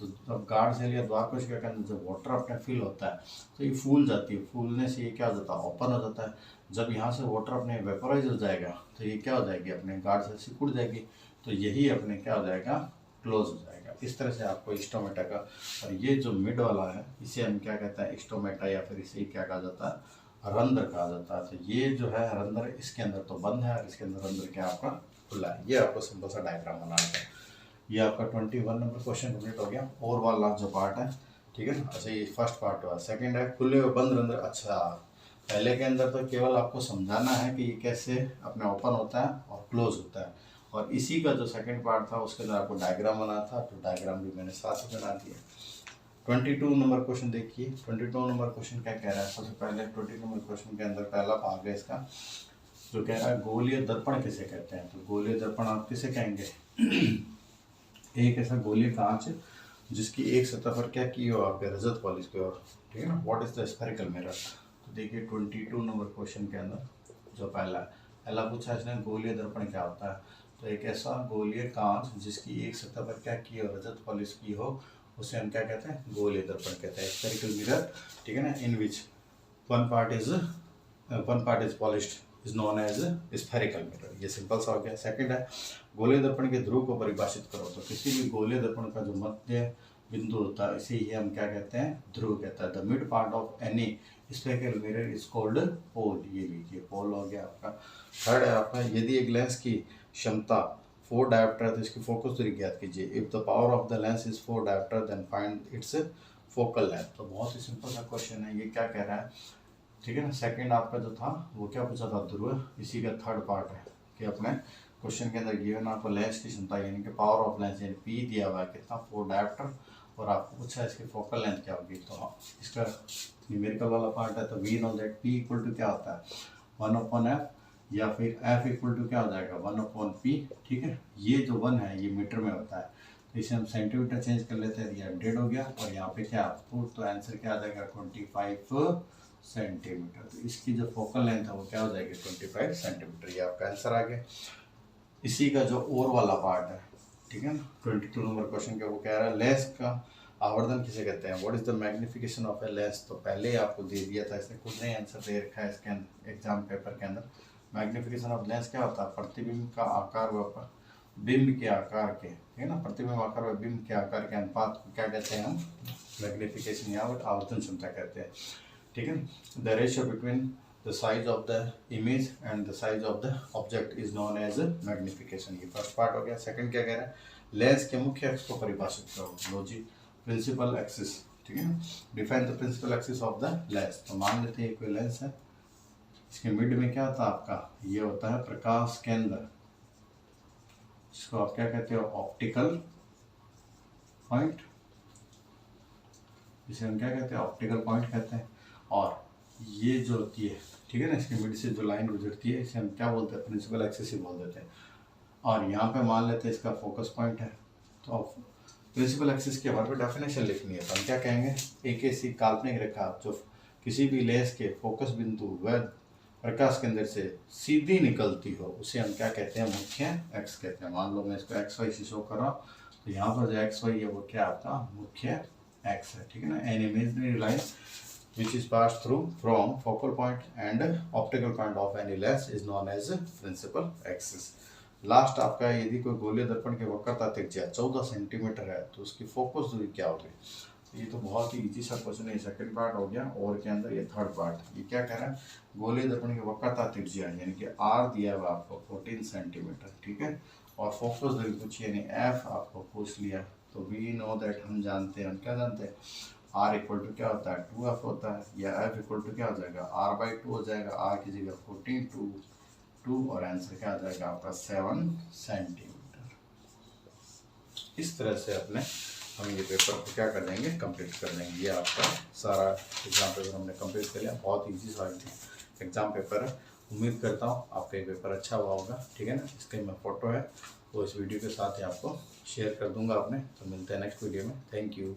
[SPEAKER 1] तो जब गार्ड सेल या द्वार कोशिका के अंदर जब वाटर अपने फिल होता है तो ये फूल जाती है, फूलने से ये क्या हो जाता है, ओपन हो जाता है। जब यहाँ से वाटर अपने वेपोराइज हो जाएगा तो ये क्या हो जाएगी, अपने गार्ड सेल से कुड़ जाएगी, तो यही अपने क्या हो जाएगा, क्लोज हो जाएगा। इस तरह से आपको स्टोमेटा का, और ये जो मिड वाला है इसे हम क्या कहते हैं, स्टोमेटा, या फिर इसे क्या कहा जाता है, रंध्र कहा जाता है। तो ये जो है रंध्र, इसके अंदर तो बंद है और इसके अंदर रंध्र क्या आपका खुला है। ये आपको सिंपल सा डायग्राम बनाना है। ये आपका 21 नंबर क्वेश्चन कंप्लीट हो गया। और वाला जो पार्ट है, ठीक है ना। अच्छा ये फर्स्ट पार्ट हुआ। सेकंड है खुले और बंद रंध्र। अच्छा पहले के अंदर तो केवल आपको समझाना है कि ये कैसे अपना ओपन होता है और क्लोज होता है, और इसी का जो सेकंड पार्ट था उसके अंदर आपको डायग्राम बना था, तो डायग्राम भी मैंने साथ ही बना दिया। 22 नंबर क्वेश्चन देखिए। 22 नंबर क्वेश्चन क्या कह रहा है। सबसे पहले 20 नंबर क्वेश्चन के अंदर पहला भाग है इसका, जो कह रहा है गोलीय दर्पण किसे कहते हैं। तो गोलीय दर्पण आप किसे कहेंगे, एक ऐसा गोलीय कांच जिसकी एक सतह पर क्या की हो आपके रजत पॉलिश की ओर, ठीक है ना। What is the spherical mirror. तो देखिए 22 नंबर क्वेश्चन के अंदर जो पहला पूछा इसने गोलीय दर्पण क्या होता है। तो एक ऐसा गोलीय कांच जिसकी एक सतह पर क्या की हो, रजत पॉलिश की हो, उसे हम क्या कहते हैं, गोलीय दर्पण कहते हैं। स्फेरिकल मिरर, ठीक है ना, in which one part is polished is known as spherical mirror. ये सिंपल सा हो गया। सेकंड है गोलीय दर्पण के ध्रुव को परिभाषित करो। तो किसी भी गोलीय दर्पण का जो मध्य बिंदु होता है इसे ही हम क्या कहते हैं, ध्रुव कहता है। The mid part of any spherical mirror is called pole. ये लीजिए पोल हो गया आपका। थर्ड है आपका यदि एक लेंस की क्षमता 4 डायोप्टर है तो इसकी फोकस दूरी ज्ञात कीजिए। If the power of the lens is 4 dioptre then find its focal length. तो बहुत ही सिंपल सा क्वेश्चन है। ये क्या कह रहा है, ठीक है ना। सेकंड आपका जो था वो क्या पूछा था, ध्रुव। इसी का थर्ड पार्ट है कि अपने क्वेश्चन के अंदर गिवन आपको लेंस की क्षमता यानी कि पावर ऑफ लेंस यानी पी दिया हुआ है कितना, 4 डायोप्टर, और आपको पूछा है इसकी फोकल लेंथ क्या होगी। तो इसका न्यूमेरिकल वाला पार्ट है, तो we know that P equal to क्या होता है 1/f, या फिर एफ इक्वल टू क्या हो जाएगा 1/p, ठीक है। ये जो 1 है ये मीटर में होता है, तो इसे हम सेंटीमीटर चेंज कर लेते हैं, ये अपडेट हो गया। और यहाँ पे क्या पुट, तो आंसर क्या आ जाएगा 25 सेंटीमीटर। तो इसकी जो फोकल लेंथ है वो क्या हो जाएगी 25 सेंटीमीटर। ये आपका आंसर आ गया। इसी का जो और वाला पार्ट है, ठीक है ना, 22 नंबर क्वेश्चन का वो कह रहा है लेंस का आवर्धन किसे कहते हैं। What is the magnification of a lens. तो पहले ही आपको दे दिया था, इसने खुद ने आंसर दे रखा है इसके अंदर एग्जाम पेपर के अंदर। मैग्निफिकेशन ऑफ लेंस क्या होता है, प्रतिबिंब का आकार व बिंब के आकार के, ठीक है ना, प्रतिबिंब आकार व बिंब के आकार के अनुपात को क्या कहते हैं हम, मैग्निफिकेशन या आवर्धन क्षमता कहते हैं, ठीक है। The ratio between the size of the image and the size of the object is known as magnification। ये फर्स्ट पार्ट हो गया। सेकंड क्या कह रहा है, लेंस के मुख्य अक्ष को परिभाषित करो। लो जी, प्रिंसिपल एक्सिस, ठीक है ना, define the principal axis of the lens. तो मान लेते हैं कोई लेंस है, इसके मिड में क्या होता है आपका, ये होता है प्रकाश केंद्र, जिसको आप क्या कहते हो ऑप्टिकल पॉइंट, इसे हम क्या कहते हैं ऑप्टिकल पॉइंट कहते हैं। और ये जो होती है, ठीक है ना, इसके मिड से जो लाइन गुजरती है इसे हम क्या बोलते हैं, प्रिंसिपल एक्सिस ही बोल देते हैं। और यहाँ पे मान लेते हैं इसका फोकस पॉइंट है। तो प्रिंसिपल एक्सिस की हमारे को डेफिनेशन लिखनी है, तो हम क्या कहेंगे, एक ऐसी काल्पनिक रेखा जो किसी भी लेंस के फोकस बिंदु व प्रकाश केंद्र से सीधी निकलती हो उसे हम क्या कहते हैं, मुख्य एक्स कहते हैं। मान लो मैं इसको एक्स वाई से शो कर रहा हूँ, तो यहाँ पर जो एक्स वाई है वो क्या आपका मुख्य एक्स है, ठीक है ना। An imaginary line which is passed through from focal point and optical point of any lens is known as principal axis। Last आपका यदि कोई गोलीय दर्पण के वक्रता त्रिज्या 14 सेंटीमीटर है तो उसकी फोकस दूरी क्या होगी। ये तो बहुत ही इजी सा क्वेश्चन है। सेकंड पार्ट हो गया और के अंदर ये थर्ड पार्ट। ये क्या कह रहा है, गोलीय दर्पण के वक्रता त्रिज्या यानी कि आर दिया हुआ आपको 14 सेंटीमीटर, ठीक है, और फोकस दूरी पूछी यानी एफ आपको पूछ लिया। तो वी नो दैट, हम जानते हैं, हम क्या जानते हैं, आर इक्वल टू क्या होता है 2f होता है, या एफ इक्वल टू क्या हो जाएगा r/2 हो जाएगा। आर की जगह 14 2 और आंसर क्या आ जाएगा आपका 7 सेंटीमीटर। इस तरह से अपने हम ये पेपर को क्या कर देंगे, कंप्लीट कर देंगे। ये आपका सारा एग्जाम पेपर हमने कंप्लीट कर लिया। बहुत ईजी सा एग्जाम पेपर है। उम्मीद करता हूँ आपका ये पेपर अच्छा हुआ होगा, ठीक है ना। इसके मैं फ़ोटो है वो इस वीडियो के साथ ही आपको शेयर कर दूंगा अपने। तो मिलते हैं नेक्स्ट वीडियो में। Thank you.